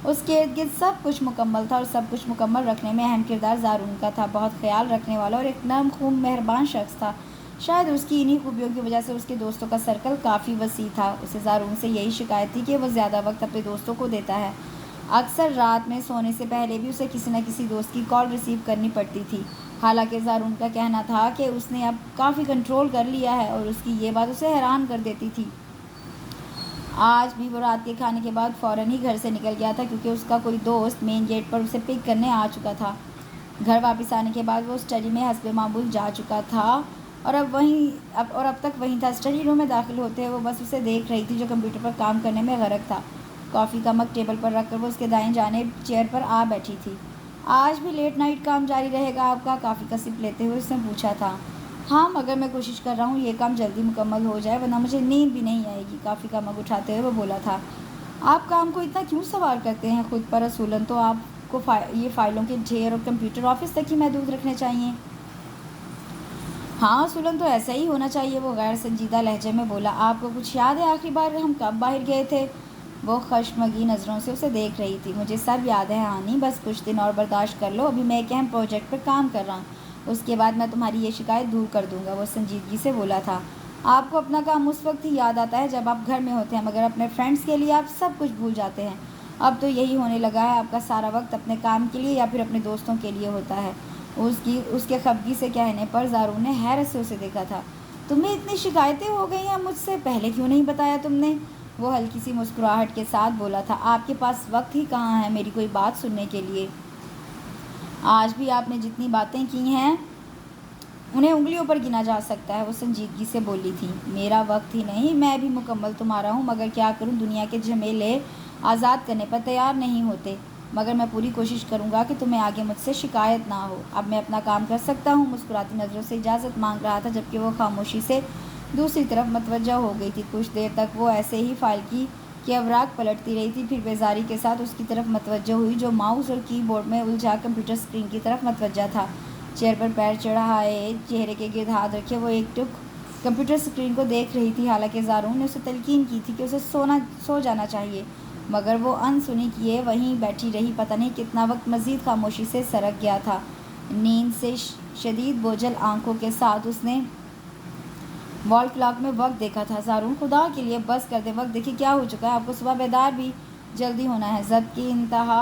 Speaker 1: اس کے ارد گرد سب کچھ مکمل تھا اور سب کچھ مکمل رکھنے میں اہم کردار زارون کا تھا۔ بہت خیال رکھنے والا اور ایک نرم خون مہربان شخص تھا۔ شاید اس کی انہی خوبیوں کی وجہ سے اس کے دوستوں کا سرکل کافی وسیع تھا۔ اسے زارون سے یہی شکایت تھی کہ وہ زیادہ وقت اپنے دوستوں کو دیتا ہے۔ اکثر رات میں سونے سے پہلے بھی اسے کسی نہ کسی دوست کی کال ریسیو کرنی پڑتی تھی۔ حالانکہ زارون کا کہنا تھا کہ اس نے اب کافی کنٹرول کر لیا ہے اور اس کی یہ بات اسے حیران کر دیتی تھی۔ آج بھی وہ رات کے کھانے کے بعد فوراً ہی گھر سے نکل گیا تھا کیونکہ اس کا کوئی دوست مین گیٹ پر اسے پک کرنے آ چکا تھا۔ گھر واپس آنے کے بعد وہ اسٹڈی میں حسب معمول جا چکا تھا اور اب تک وہیں تھا۔ اسٹڈی روم میں داخل ہوتے ہوئے وہ بس اسے دیکھ رہی تھی جو کمپیوٹر پر کام کرنے میں غرق تھا۔ کافی کا مگ ٹیبل پر رکھ کر وہ اس کے دائیں جانب چیئر پر آ بیٹھی تھی۔ آج بھی لیٹ نائٹ کام جاری رہے گا آپ کا؟ کافی کا سپ لیتے ہوئے اس نے پوچھا تھا۔ ہاں مگر میں کوشش کر رہا ہوں یہ کام جلدی مکمل ہو جائے ورنہ مجھے نیند بھی نہیں آئے گی، کافی کا مگ اٹھاتے ہوئے وہ بولا تھا۔ آپ کام کو اتنا کیوں سوار کرتے ہیں خود پر؟ اصولاً تو آپ کو یہ فائلوں کے ڈھیر اور کمپیوٹر آفس تک ہی محدود رکھنے چاہیے۔ ہاں اصولاً تو ایسا ہی ہونا چاہیے، وہ غیر سنجیدہ لہجے میں بولا۔ آپ کو کچھ یاد ہے آخری بار ہم کب باہر گئے تھے؟ وہ خشمگی نظروں سے اسے دیکھ رہی تھی۔ مجھے سب یاد ہے ہانی، بس کچھ دن اور برداشت کر لو، ابھی میں ایک اہم پروجیکٹ پر کام کر رہا ہوں، اس کے بعد میں تمہاری یہ شکایت دور کر دوں گا، وہ سنجیدگی سے بولا تھا۔ آپ کو اپنا کام اس وقت ہی یاد آتا ہے جب آپ گھر میں ہوتے ہیں مگر اپنے فرینڈس کے لیے آپ سب کچھ بھول جاتے ہیں۔ اب تو یہی ہونے لگا ہے، آپ کا سارا وقت اپنے کام کے لیے یا پھر اپنے دوستوں کے لیے ہوتا ہے۔ اس کے خفگی سے کہنے پر زارون نے حیرت سے اسے دیکھا تھا۔ تمہیں اتنی شکایتیں ہو گئی ہیں مجھ سے، پہلے کیوں نہیں بتایا تم نے؟ وہ ہلکی سی مسکراہٹ کے ساتھ بولا تھا۔ آپ کے پاس وقت ہی کہاں ہے میری کوئی بات سننے کے لیے؟ آج بھی آپ نے جتنی باتیں کی ہیں انہیں انگلیوں پر گنا جا سکتا ہے، وہ سنجیدگی سے بولی تھی۔ میرا وقت ہی نہیں، میں بھی مکمل تمہارا ہوں، مگر کیا کروں، دنیا کے جھمیلے آزاد کرنے پر تیار نہیں ہوتے۔ مگر میں پوری کوشش کروں گا کہ تمہیں آگے مجھ سے شکایت نہ ہو۔ اب میں اپنا کام کر سکتا ہوں؟ مسکراتی نظروں سے اجازت مانگ رہا تھا جبکہ وہ خاموشی سے دوسری طرف متوجہ ہو گئی تھی۔ کچھ دیر تک وہ ایسے ہی فائل کی اوراق پلٹتی رہی تھی، پھر بیزاری کے ساتھ اس کی طرف متوجہ ہوئی جو ماؤس اور کی بورڈ میں الجھا کمپیوٹر اسکرین کی طرف متوجہ تھا۔ چیئر پر پیر چڑھائے چہرے کے گرد ہاتھ رکھے وہ ایک ٹک کمپیوٹر اسکرین کو دیکھ رہی تھی۔ حالانکہ زارون نے اسے تلقین کی تھی کہ اسے سو جانا چاہیے مگر وہ انسنی کیے وہیں بیٹھی رہی۔ پتہ نہیں کتنا وقت مزید خاموشی سے سرک گیا تھا۔ نیند سے شدید بوجھل آنکھوں کے ساتھ اس نے وال کلاک میں وقت دیکھا تھا۔ زارون خدا کے لیے بس کر دے، وقت دیکھیے کیا ہو چکا ہے، آپ کو صبح بیدار بھی جلدی ہونا ہے۔ ضبط کی انتہا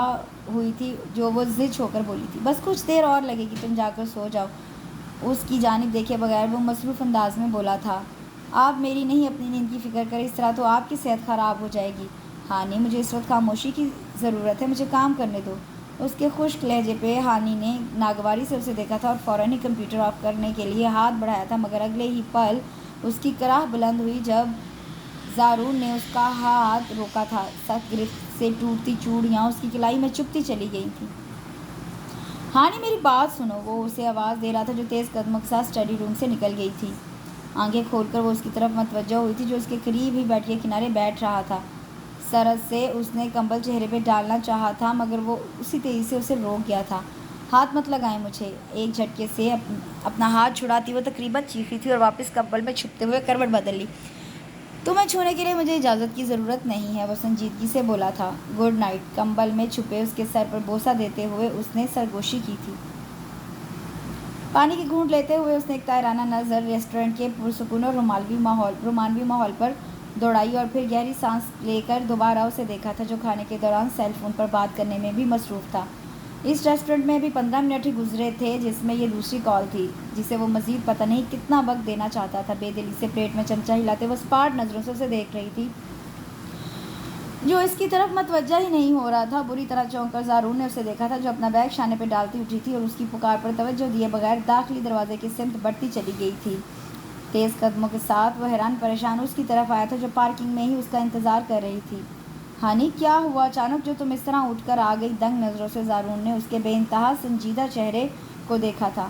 Speaker 1: ہوئی تھی جو وہ ضد ہو کر بولی تھی۔ بس کچھ دیر اور لگے گی، تم جا کر سو جاؤ، اس کی جانب دیکھے بغیر وہ مصروف انداز میں بولا تھا۔ آپ میری نہیں اپنی نیند کی فکر کریں، اس طرح تو آپ کی صحت خراب ہو جائے گی۔ ہانی مجھے اس وقت خاموشی کی ضرورت ہے، مجھے کام کرنے دو۔ اس کے خشک لہجے پہ ہانی نے ناگواری سے اسے دیکھا تھا اور فوراً ہی کمپیوٹر آف کرنے کے لیے ہاتھ بڑھایا تھا مگر اگلے ہی پل اس کی کراہ بلند ہوئی جب زارون نے اس کا ہاتھ روکا تھا۔ سخت گرفت سے ٹوٹتی چوڑیاں اس کی کلائی میں چبھتی چلی گئی تھیں۔ ہانی میری بات سنو، وہ اسے آواز دے رہا تھا جو تیز قدموں کے ساتھ اسٹڈی روم سے نکل گئی تھی۔ آنکھیں کھول کر وہ اس کی طرف متوجہ ہوئی تھی جو اس کے قریب ہی بیٹھ کے کنارے بیٹھ رہا تھا۔ سرد سے اس نے کمبل چہرے پہ ڈالنا چاہا تھا مگر وہ اسی تیزی سے اسے روک گیا تھا۔ ہاتھ مت لگائیں مجھے۔ ایک جھٹکے سے اپنا ہاتھ چھڑاتی وہ تقریباً چیخی تھی اور واپس کمبل میں چھپتے ہوئے کروٹ بدل لی۔ تمہیں چھونے کے لیے مجھے اجازت کی ضرورت نہیں ہے، وہ سنجیدگی سے بولا تھا۔ Good night. کمبل میں چھپے اس کے سر پر بوسہ دیتے ہوئے اس نے سرگوشی کی تھی۔ پانی کی گھونٹ لیتے ہوئے اس نے ایک طائرانہ نظر ریسٹورینٹ کے پرسکون اور رومانوی ماحول پر دوڑائی اور پھر گہری سانس لے کر دوبارہ اسے دیکھا تھا جو کھانے کے دوران سیل فون پر بات کرنے میں بھی مصروف تھا۔ اس ریسٹورینٹ میں ابھی 15 منٹ ہی گزرے تھے جس میں یہ دوسری کال تھی جسے وہ مزید پتہ نہیں کتنا وقت دینا چاہتا تھا۔ بے دلی سے پلیٹ میں چمچہ ہلاتے وہ سپاٹ نظروں سے اسے دیکھ رہی تھی جو اس کی طرف متوجہ ہی نہیں ہو رہا تھا۔ بری طرح چونک کر زارون نے اسے دیکھا تھا جو اپنا بیگ شانے پہ ڈالتی اٹھی تھی اور اس کی پکار پر توجہ دیے بغیر داخلی دروازے کی سمت بڑھتی چلی گئی تھی۔ تیز قدموں کے ساتھ وہ حیران پریشان اس کی طرف آیا تھا جو پارکنگ میں ہی اس کا انتظار کر رہی تھی۔ ہانی کیا ہوا اچانک جو تم اس طرح اٹھ کر آ گئی؟ دنگ نظروں سے زارون نے اس کے بے انتہا سنجیدہ چہرے کو دیکھا تھا۔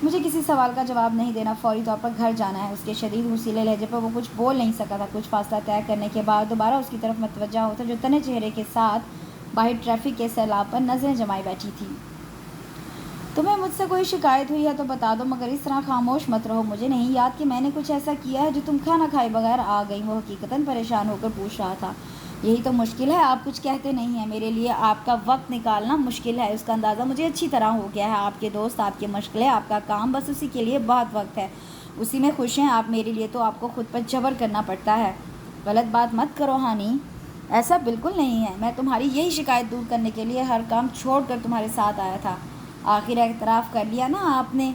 Speaker 1: مجھے کسی سوال کا جواب نہیں دینا، فوری طور پر گھر جانا ہے۔ اس کے شدید رسیلے لہجے پر وہ کچھ بول نہیں سکا تھا۔ کچھ فاصلہ طے کرنے کے بعد دوبارہ اس کی طرف متوجہ ہوتا جو تنے چہرے کے ساتھ باہر ٹریفک کے سیلاب پر نظریں جمائے بیٹھی تھی۔ تمہیں مجھ سے کوئی شکایت ہوئی ہے تو بتا دو، مگر اس طرح خاموش مت رہو۔ مجھے نہیں یاد کہ میں نے کچھ ایسا کیا ہے جو تم کھانا کھائے بغیر آ گئی، وہ حقیقتاً پریشان ہو کر پوچھ رہا تھا۔ یہی تو مشکل ہے، آپ کچھ کہتے نہیں ہیں۔ میرے لیے آپ کا وقت نکالنا مشکل ہے، اس کا اندازہ مجھے اچھی طرح ہو گیا ہے۔ آپ کے دوست، آپ کی مشغلے، آپ کا کام، بس اسی کے لیے بہت وقت ہے، اسی میں خوش ہیں آپ۔ میرے لیے تو آپ کو خود پر جبر کرنا پڑتا ہے۔ غلط بات مت کرو ہانی، ایسا بالکل نہیں ہے۔ میں تمہاری یہی شکایت دور کرنے کے لیے ہر کام چھوڑ کر تمہارے ساتھ آیا تھا۔ آخر اعتراف کر لیا نا آپ نے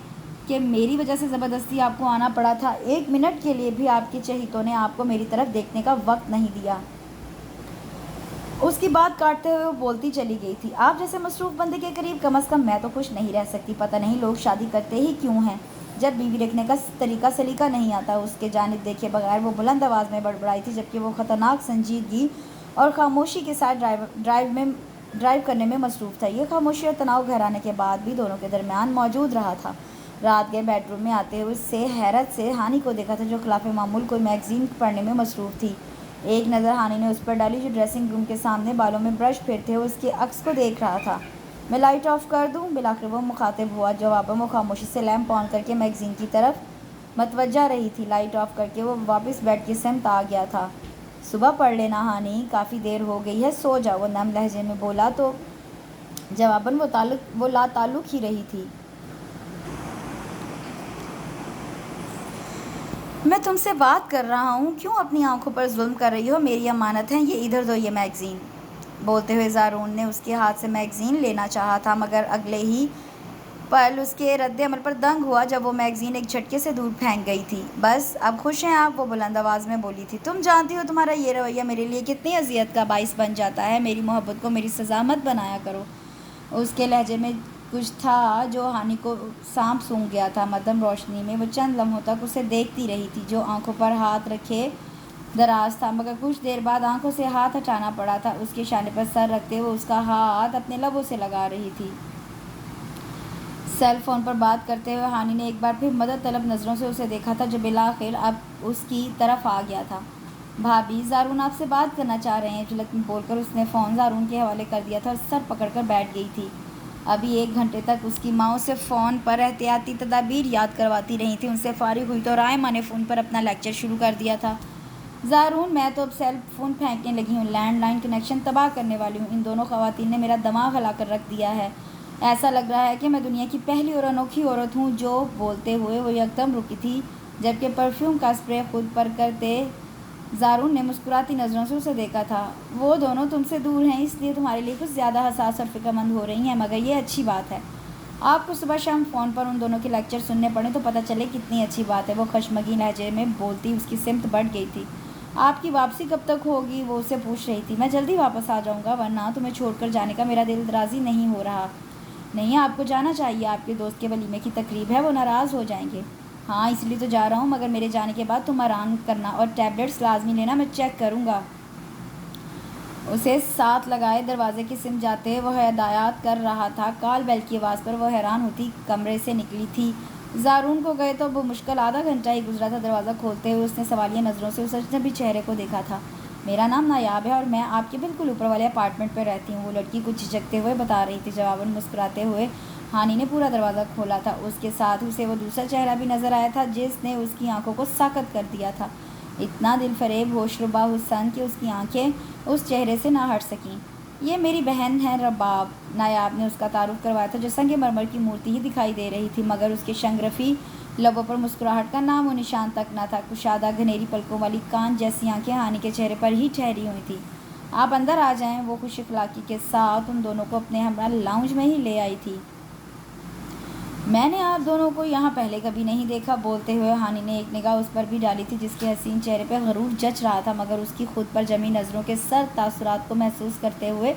Speaker 1: کہ میری وجہ سے زبردستی آپ کو آنا پڑا تھا۔ ایک منٹ کے لیے بھی آپ کے چہیتوں نے آپ کو میری طرف دیکھنے کا وقت نہیں دیا۔ اس کی بات کاٹتے ہوئے وہ بولتی چلی گئی تھی۔ آپ جیسے مصروف بندے کے قریب کم از کم میں تو خوش نہیں رہ سکتی۔ پتہ نہیں لوگ شادی کرتے ہی کیوں ہیں جب بیوی رکھنے کا طریقہ سلیقہ نہیں آتا۔ اس کے جانب دیکھے بغیر وہ بلند آواز میں بڑبڑائی تھی جبکہ وہ خطرناک سنجیدگی اور خاموشی کے ساتھ ڈرائیو کرنے میں مصروف تھا۔ یہ خاموشی اور تناؤ گہرانے کے بعد بھی دونوں کے درمیان موجود رہا تھا۔ رات گئے بیڈ روم میں آتے ہوئے اس سے حیرت سے ہانی کو دیکھا تھا جو خلاف معمول کوئی میگزین پڑھنے میں مصروف تھی۔ ایک نظر ہانی نے اس پر ڈالی جو ڈریسنگ روم کے سامنے بالوں میں برش پھیرتے ہوئے اس کے عکس کو دیکھ رہا تھا۔ میں لائٹ آف کر دوں؟ بالآخر وہ مخاطب ہوا۔ جواباً وہ خاموشی سے لیمپ آن کر کے میگزین کی طرف متوجہ رہی تھی۔ لائٹ آف کر کے وہ واپس بیڈ کی سمت آ گیا تھا۔ صبح پڑھ لینا ہانی، کافی دیر ہو گئی ہے، سو جاؤ، وہ نم لہجے میں بولا تو جواباً وہ لا تعلق ہی رہی تھی۔ میں تم سے بات کر رہا ہوں، کیوں اپنی آنکھوں پر ظلم کر رہی ہو؟ میری امانت ہے، یہ ادھر دو یہ میگزین۔ بولتے ہوئے زارون نے اس کے ہاتھ سے میگزین لینا چاہا تھا مگر اگلے ہی پل اس کے رد عمل پر دنگ ہوا جب وہ میگزین ایک جھٹکے سے دور پھینک گئی تھی۔ بس اب خوش ہیں آپ؟ وہ بلند آواز میں بولی تھی۔ تم جانتی ہو تمہارا یہ رویہ میرے لیے کتنی اذیت کا باعث بن جاتا ہے۔ میری محبت کو میری سزا مت بنایا کرو۔ اس کے لہجے میں کچھ تھا جو ہانی کو سانپ سونگھ گیا تھا۔ مدھم روشنی میں وہ چند لمحوں تک اسے دیکھتی رہی تھی جو آنکھوں پر ہاتھ رکھے دراز تھا، مگر کچھ دیر بعد آنکھوں سے ہاتھ ہٹانا پڑا تھا۔ اس کے شانے پر سر رکھتے ہوئے اس کا ہاتھ اپنے لبوں سے لگا رہی تھی۔ سیل فون پر بات کرتے ہوئے ہانی نے ایک بار پھر مدد طلب نظروں سے اسے دیکھا تھا جو بالآخر اب اس کی طرف آ گیا تھا۔ بھابھی، زارون آپ سے بات کرنا چاہ رہے ہیں، جھلک میں بول کر اس نے فون زارون کے حوالے کر دیا تھا اور سر پکڑ کر بیٹھ گئی تھی۔ ابھی 1 گھنٹے تک اس کی ماں اسے فون پر احتیاطی تدابیر یاد کرواتی رہی تھیں۔ ان سے فارغ ہوئی تو رائمہ نے فون پر اپنا لیکچر شروع کر دیا تھا۔ زارون، میں تو اب سیل فون پھینکنے لگی ہوں، لینڈ لائن کنیکشن تباہ کرنے والی ہوں۔ ان دونوں خواتین نے میرا دماغ ہلا کر رکھ دیا ہے۔ ایسا لگ رہا ہے کہ میں دنیا کی پہلی اور انوکھی عورت ہوں جو… بولتے ہوئے وہ یکدم رکی تھی جبکہ پرفیوم کا اسپرے خود پر کرتے زارون نے مسکراتی نظروں سے اسے دیکھا تھا۔ وہ دونوں تم سے دور ہیں اس لیے تمہارے لیے کچھ زیادہ حساس اور فکر مند ہو رہی ہیں، مگر یہ اچھی بات ہے۔ آپ کو صبح شام فون پر ان دونوں کے لیکچر سننے پڑیں تو پتہ چلے کتنی اچھی بات ہے۔ وہ خشمگین لہجے میں بولتی اس کی سمت بڑھ گئی تھی۔ آپ کی واپسی کب تک ہوگی؟ وہ اسے پوچھ رہی تھی۔ میں جلدی واپس آ جاؤں گا، ورنہ تمہیں چھوڑ کر جانے کا میرا دل راضی نہیں ہو رہا۔ نہیں، آپ کو جانا چاہیے، آپ کے دوست کے ولیمے کی تقریب ہے، وہ ناراض ہو جائیں گے۔ ہاں، اس لیے تو جا رہا ہوں، مگر میرے جانے کے بعد تم آرام کرنا اور ٹیبلٹس لازمی لینا، میں چیک کروں گا۔ اسے ساتھ لگائے دروازے کی سمت جاتے وہ ہدایات کر رہا تھا۔ کال بیل کی آواز پر وہ حیران ہوتی کمرے سے نکلی تھی۔ زارون کو گئے تو بمشکل آدھا گھنٹہ ہی گزرا تھا۔ دروازہ کھولتے ہوئے اس نے سوالیہ نظروں سے اس اجنبی چہرے کو دیکھا تھا۔ میرا نام نایاب ہے اور میں آپ کے بالکل اوپر والے اپارٹمنٹ پہ رہتی ہوں، وہ لڑکی کچھ جھجکتے ہوئے بتا رہی تھی۔ جواباً مسکراتے ہوئے ہانی نے پورا دروازہ کھولا تھا، اس کے ساتھ اسے وہ دوسرا چہرہ بھی نظر آیا تھا جس نے اس کی آنکھوں کو ساکت کر دیا تھا، اتنا دل فریب ہوشربا حسن کہ اس کی آنکھیں اس چہرے سے نہ ہٹ سکیں۔ یہ میری بہن ہے رباب، نایاب نے اس کا تعارف کروایا تھا جو سنگ مرمر کی مورتی ہی دکھائی دے رہی تھی، مگر اس کے شنگرفی لبوں پر مسکراہٹ کا نام و نشان تک نہ تھا۔ کشادہ گھنیری پلکوں والی کانچ جیسی آنکھیں ہانی کے چہرے پر ہی ٹھہری ہوئی تھیں۔ آپ اندر آ جائیں، وہ خوش اخلاقی کے ساتھ ان دونوں کو اپنے ہمراہ لاؤنج میں ہی لے آئی تھی۔ میں نے آپ دونوں کو یہاں پہلے کبھی نہیں دیکھا، بولتے ہوئے ہانی نے ایک نگاہ اس پر بھی ڈالی تھی جس کے حسین چہرے پہ غرور جچ رہا تھا، مگر اس کی خود پر جمی نظروں کے سرد تاثرات کو محسوس کرتے ہوئے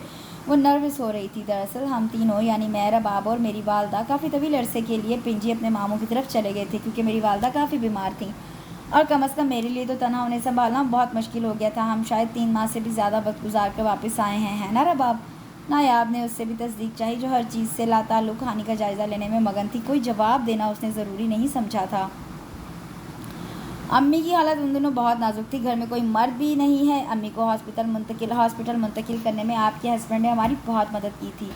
Speaker 1: وہ نروس ہو رہی تھی۔ دراصل ہم تینوں یعنی میں، رباب اور میری والدہ کافی طویل عرصے کے لیے پنجی اپنے ماموں کی طرف چلے گئے تھے، کیونکہ میری والدہ کافی بیمار تھیں اور کم از کم میرے لیے تو تنہا انہیں سنبھالنا بہت مشکل ہو گیا تھا۔ ہم شاید 3 ماہ سے بھی زیادہ وقت گزار کر واپس آئے ہیں، ہے نا رباب؟ نایاب نے اس سے بھی تصدیق چاہی، جو ہر چیز سے لاتعلق ہانی کا جائزہ لینے میں مگن تھی۔ کوئی جواب دینا اس نے ضروری نہیں سمجھا تھا۔ امی کی حالت ان دنوں بہت نازک تھی، گھر میں کوئی مرد بھی نہیں ہے۔ امی کو ہاسپٹل منتقل کرنے میں آپ کے ہسبینڈ نے ہماری بہت مدد کی تھی۔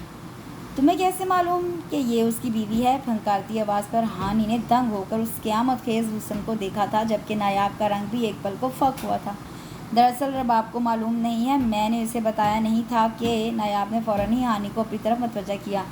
Speaker 1: تمہیں کیسے معلوم کہ یہ اس کی بیوی ہے؟ پھنکارتی آواز پر ہانی نے دنگ ہو کر اس قیامت خیز حسن کو دیکھا تھا، جبکہ نایاب کا رنگ بھی ایک پل کو فک ہوا تھا۔ دراصل رباب کو معلوم نہیں ہے، میں نے اسے بتایا نہیں تھا کہ نایاب نے فوراً ہی ہانی کو اپنی طرف متوجہ کیا۔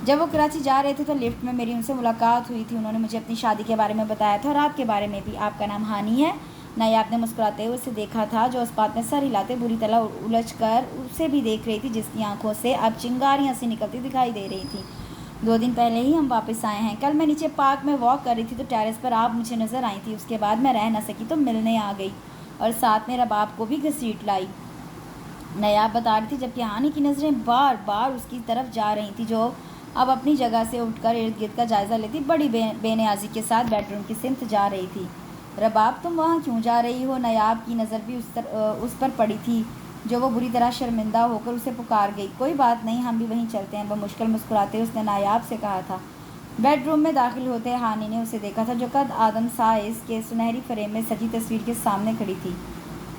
Speaker 1: جب وہ کراچی جا رہے تھے تو لفٹ میں میری ان سے ملاقات ہوئی تھی، انہوں نے مجھے اپنی شادی کے بارے میں بتایا تھا اور آپ کے بارے میں بھی۔ آپ کا نام ہانی ہے؟ نایاب نے مسکراتے ہوئے اسے دیکھا تھا، جو اس بات میں سر ہلاتے بری طرح الجھ کر اسے بھی دیکھ رہی تھی، جس کی آنکھوں سے اب چنگاریاں سی نکلتی دکھائی دے رہی تھیں۔ 2 دن پہلے ہی ہم واپس آئے ہیں۔ کل میں نیچے پارک میں واک کر رہی تھی تو ٹیرس پر آپ مجھے نظر آئی تھی، اس کے بعد میں رہ نہ سکی تو ملنے آ گئی اور ساتھ میں رباب کو بھی گھسیٹ لائی، نایاب بتا رہی تھی، جبکہ ہانی کی نظریں بار بار اس کی طرف جا رہی تھی، جو اب اپنی جگہ سے اٹھ کر ارد گرد کا جائزہ لیتی بڑی بے نیازی کے ساتھ بیڈ روم کی سمت جا رہی تھی۔ رباب، تم وہاں کیوں جا رہی ہو؟ نایاب کی نظر بھی اس پر پڑی تھی، جو وہ بری طرح شرمندہ ہو کر اسے پکار گئی۔ کوئی بات نہیں، ہم بھی وہیں چلتے ہیں، بمشکل مسکراتے اس نے نایاب سے کہا تھا۔ بیڈ روم میں داخل ہوتے ہانی نے اسے دیکھا تھا، جو قد آدم سائز کے سنہری فریم میں سجی تصویر کے سامنے کھڑی تھی۔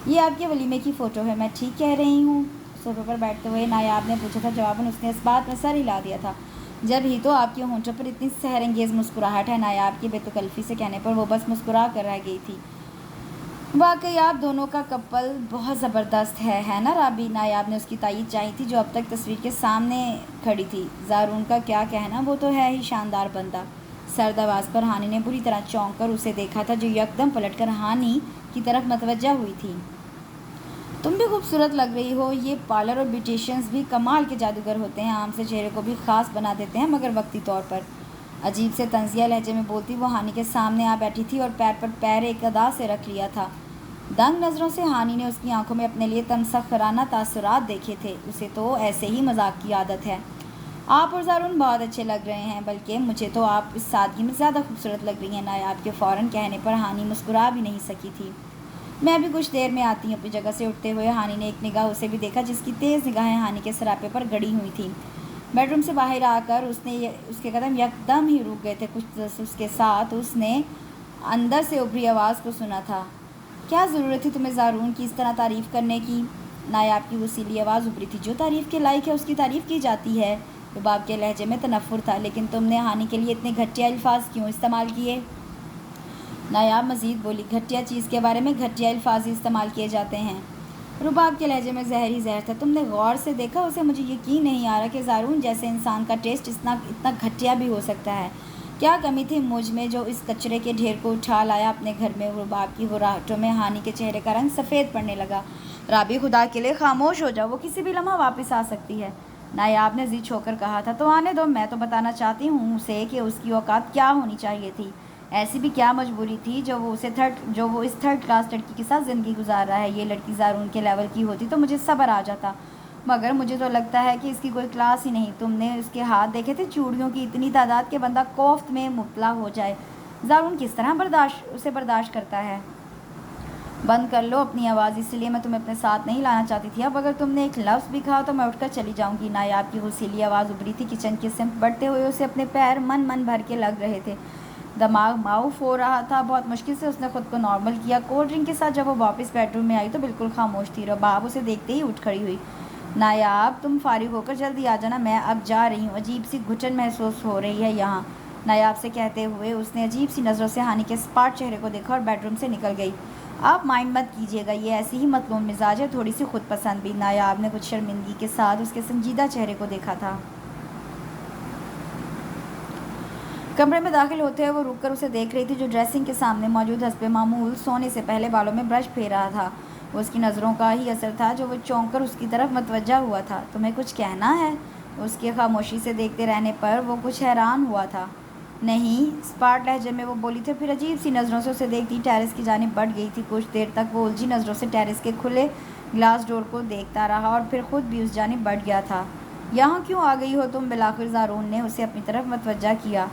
Speaker 1: یہ آپ کے ولیمے کی فوٹو ہے، میں ٹھیک کہہ رہی ہوں؟ صوفے پر بیٹھتے ہوئے نایاب نے پوچھا تھا۔ جواباً اس نے اس بات میں سر ہلا دیا تھا۔ جب ہی تو آپ کے ہونٹوں پر اتنی سحر انگیز مسکراہٹ ہے۔ نایاب کی بے تکلفی سے کہنے پر وہ بس مسکرا کر رہ گئی تھی۔ واقعی آپ دونوں کا کپل بہت زبردست ہے نا رابی؟ نایاب نے اس کی تائید چاہی تھی، جو اب تک تصویر کے سامنے کھڑی تھی۔ زارون کا کیا کہنا، وہ تو ہے ہی شاندار بندہ۔ سرد آواز پر ہانی نے بری طرح چونک کر اسے دیکھا تھا، جو یکدم پلٹ کر ہانی کی طرف متوجہ ہوئی تھی۔ تم بھی خوبصورت لگ رہی ہو۔ یہ پارلر اور بیوٹیشینز بھی کمال کے جادوگر ہوتے ہیں، عام سے چہرے کو بھی خاص بنا دیتے ہیں، مگر وقتی طور پر۔ عجیب سے طنزیہ لہجے میں بولتی وہ ہانی کے سامنے آ بیٹھی تھی اور پیر پر پیر ایک ادا سے رکھ لیا تھا۔ دنگ نظروں سے ہانی نے اس کی آنکھوں میں اپنے لیے تمسخرانہ تاثرات دیکھے تھے۔ اسے تو ایسے ہی مذاق کی عادت ہے۔ آپ اور زارون بہت اچھے لگ رہے ہیں، بلکہ مجھے تو آپ اس سادگی میں زیادہ خوبصورت لگ رہی ہیں۔ نایاب کے فوراً کہنے پر ہانی مسکرا بھی نہیں سکی تھی۔ میں بھی کچھ دیر میں آتی ہوں۔ اپنی جگہ سے اٹھتے ہوئے ہانی نے ایک نگاہ اسے بھی دیکھا، جس کی تیز نگاہیں ہانی کے سراپے پر گڑی ہوئی تھیں۔ بیڈ روم سے باہر آ کر اس کے قدم یکدم ہی رک گئے تھے۔ کچھ تجسس کے ساتھ اس نے اندر سے ابھری آواز کو سنا تھا۔ کیا ضرورت تھی تمہیں زارون کی اس طرح تعریف کرنے کی؟ نایاب کی وسیلی آواز ابھری تھی۔ جو تعریف کے لائق ہے اس کی تعریف کی جاتی ہے۔ رباب کے لہجے میں تنفر تھا۔ لیکن تم نے ہانی کے لیے اتنے گھٹیا الفاظ کیوں استعمال کیے؟ نایاب مزید بولی۔ گھٹیا چیز کے بارے میں گھٹیا الفاظ ہی استعمال کیے جاتے ہیں۔ رباب کے لہجے میں زہر ہی زہر تھا۔ تم نے غور سے دیکھا اسے؟ مجھے یقین نہیں آ رہا کہ زارون جیسے انسان کا ٹیسٹ اتنا گھٹیا بھی ہو سکتا ہے۔ کیا کمی تھی مجھ میں جو اس کچرے کے ڈھیر کو اٹھا لایا اپنے گھر میں؟ رباب کی غراہٹوں میں ہانی کے چہرے کا رنگ سفید پڑنے لگا۔ رابی، خدا کے لیے خاموش ہو جاؤ، وہ کسی بھی لمحہ واپس آ سکتی ہے۔ نایاب نے ضد ہو کر کہا تھا۔ تو آنے دو، میں تو بتانا چاہتی ہوں اسے کہ اس کی اوقات کیا ہونی چاہیے تھی۔ ایسی بھی کیا مجبوری تھی جو وہ اس 3rd کلاس لڑکی کے ساتھ زندگی گزار رہا ہے؟ یہ لڑکی زارون کے لیول کی ہوتی تو مجھے صبر آ جاتا، مگر مجھے تو لگتا ہے کہ اس کی کوئی کلاس ہی نہیں۔ تم نے اس کے ہاتھ دیکھے تھے؟ چوڑیوں کی اتنی تعداد کہ بندہ کوفت میں مبتلا ہو جائے۔ زارون کس طرح اسے برداشت کرتا ہے؟ بند کر لو اپنی آواز، اس لیے میں تمہیں اپنے ساتھ نہیں لانا چاہتی تھی۔ اب اگر تم نے ایک لفظ بھی کہا تو میں اٹھ کر چلی جاؤں گی۔ نایاب کی غصیلی آواز ابھری تھی۔ کچن کی سمت بڑھتے ہوئے اسے اپنے پیر من بھر کے لگ رہے تھے، دماغ معاف ہو رہا تھا۔ بہت مشکل سے اس نے خود کو نارمل کیا۔ کولڈ ڈرنک کے ساتھ جب وہ واپس بیڈ روم میں آئی تو بالکل خاموش تھی۔ رباب اسے دیکھتے ہی اٹھ کھڑی ہوئی۔ نایاب تم فارغ ہو کر جلدی آ جانا، میں اب جا رہی ہوں، عجیب سی گھٹن محسوس ہو رہی ہے یہاں، نایاب سے کہتے ہوئے اس نے عجیب سی نظروں سے ہانی کے اسپاٹ چہرے کو دیکھا اور بیڈ روم سے نکل گئی۔ آپ مائنڈ مت کیجیے گا، یہ ایسی ہی مطلوب مزاج ہے، تھوڑی سی خود پسند بھی۔ نایاب نے کچھ شرمندگی کے ساتھ اس کے سنجیدہ چہرے کو دیکھا تھا۔ کمرے میں داخل ہوتے ہوئے وہ رک کر اسے دیکھ رہی تھی، جو ڈریسنگ کے سامنے موجود حسب معمول سونے سے پہلے بالوں میں برش پھیر رہا تھا۔ وہ اس کی نظروں کا ہی اثر تھا جو وہ چونک کر اس کی طرف متوجہ ہوا تھا۔ تمہیں کچھ کہنا ہے؟ اس کی خاموشی سے دیکھتے رہنے پر وہ کچھ حیران ہوا تھا۔ نہیں، اسپاٹ لہجے میں وہ بولی تھی، پھر عجیب سی نظروں سے اسے دیکھتی ٹیرس کی جانب بڑھ گئی تھی۔ کچھ دیر تک وہ الجھی نظروں سے ٹیرس کے کھلے گلاس ڈور کو دیکھتا رہا اور پھر خود بھی اس جانب بڑھ گیا تھا۔ یہاں کیوں آ گئی ہو تم؟ بالآخر زارون نے اسے اپنی طرف متوجہ کیا۔